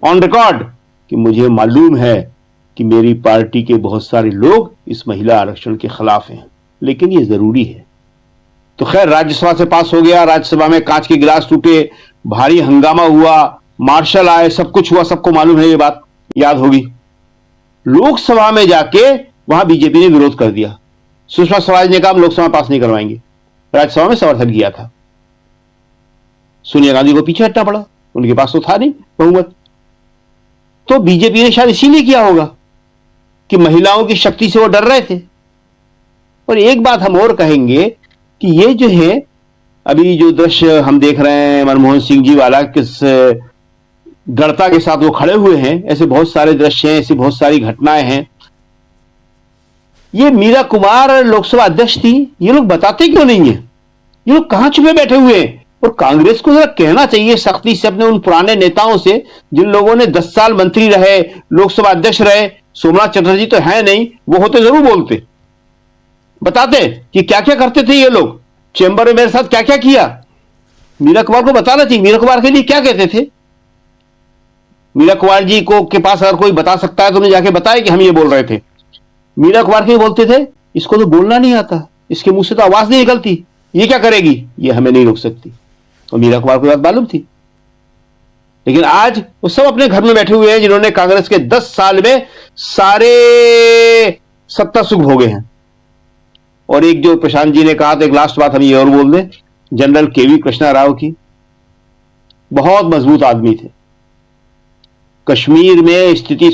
ऑन रिकॉर्ड कि मुझे मालूम है कि मेरी पार्टी के बहुत सारे लोग इस महिला आरक्षण के खिलाफ हैं, लेकिन ये जरूरी है। तो खैर राज्यसभा से पास हो गया। राज्यसभा में कांच के गिलास टूटे, भारी हंगामा हुआ, मार्शल आए, सब कुछ हुआ, सबको मालूम है, ये बात याद होगी। लोकसभा में जाके वहां बीजेपी ने विरोध कर दिया। सुषमा स्वराज ने कहा हम लोकसभा पास नहीं करवाएंगे, राज्यसभा में समर्थन किया था। सोनिया गांधी को पीछे हटना पड़ा, उनके पास तो था नहीं बहुमत। तो बीजेपी ने शायद इसीलिए किया होगा कि महिलाओं की शक्ति से वो डर रहे थे। और एक बात हम और कहेंगे कि ये जो है अभी जो दृश्य हम देख रहे हैं मनमोहन सिंह जी वाला, किस दृढ़ता के साथ वो खड़े हुए हैं, ऐसे बहुत सारे दृश्य हैं, ऐसी बहुत सारी घटनाएं हैं। ये मीरा कुमार लोकसभा अध्यक्ष थी, ये लोग बताते क्यों नहीं है? ये लोग कहां छुपे बैठे हुए हैं? और कांग्रेस को जरा कहना चाहिए सख्ती से अपने उन पुराने नेताओं से जिन लोगों ने 10 साल मंत्री रहे, लोकसभा अध्यक्ष रहे। सोमनाथ चटर्जी तो है नहीं, वो होते जरूर बोलते, बताते कि क्या क्या करते थे ये लोग, चेंबर में मेरे साथ क्या क्या किया। मीरा कुमार को बताना चाहिए मीरा कुमार के लिए क्या कहते थे। मीरा कुमार जी को के पास अगर कोई बता सकता है तो उन्हें जाके बताए कि हम ये बोल रहे थे। मीरा कुमार के बोलते थे इसको तो बोलना नहीं आता, इसके मुंह से तो आवाज नहीं निकलती, ये क्या करेगी, ये हमें नहीं रोक सकती। और मीरा कुमार को बात मालूम थी। लेकिन आज वो सब अपने घर में बैठे हुए हैं जिन्होंने कांग्रेस के 10 साल में सारे सत्ता सुख भोगे हैं। और एक जो प्रशांत जी ने कहा था, एक लास्ट बात हम ये और बोल दें, जनरल केवी कृष्णा राव की, बहुत मजबूत आदमी थे। कश्मीर में स्थिति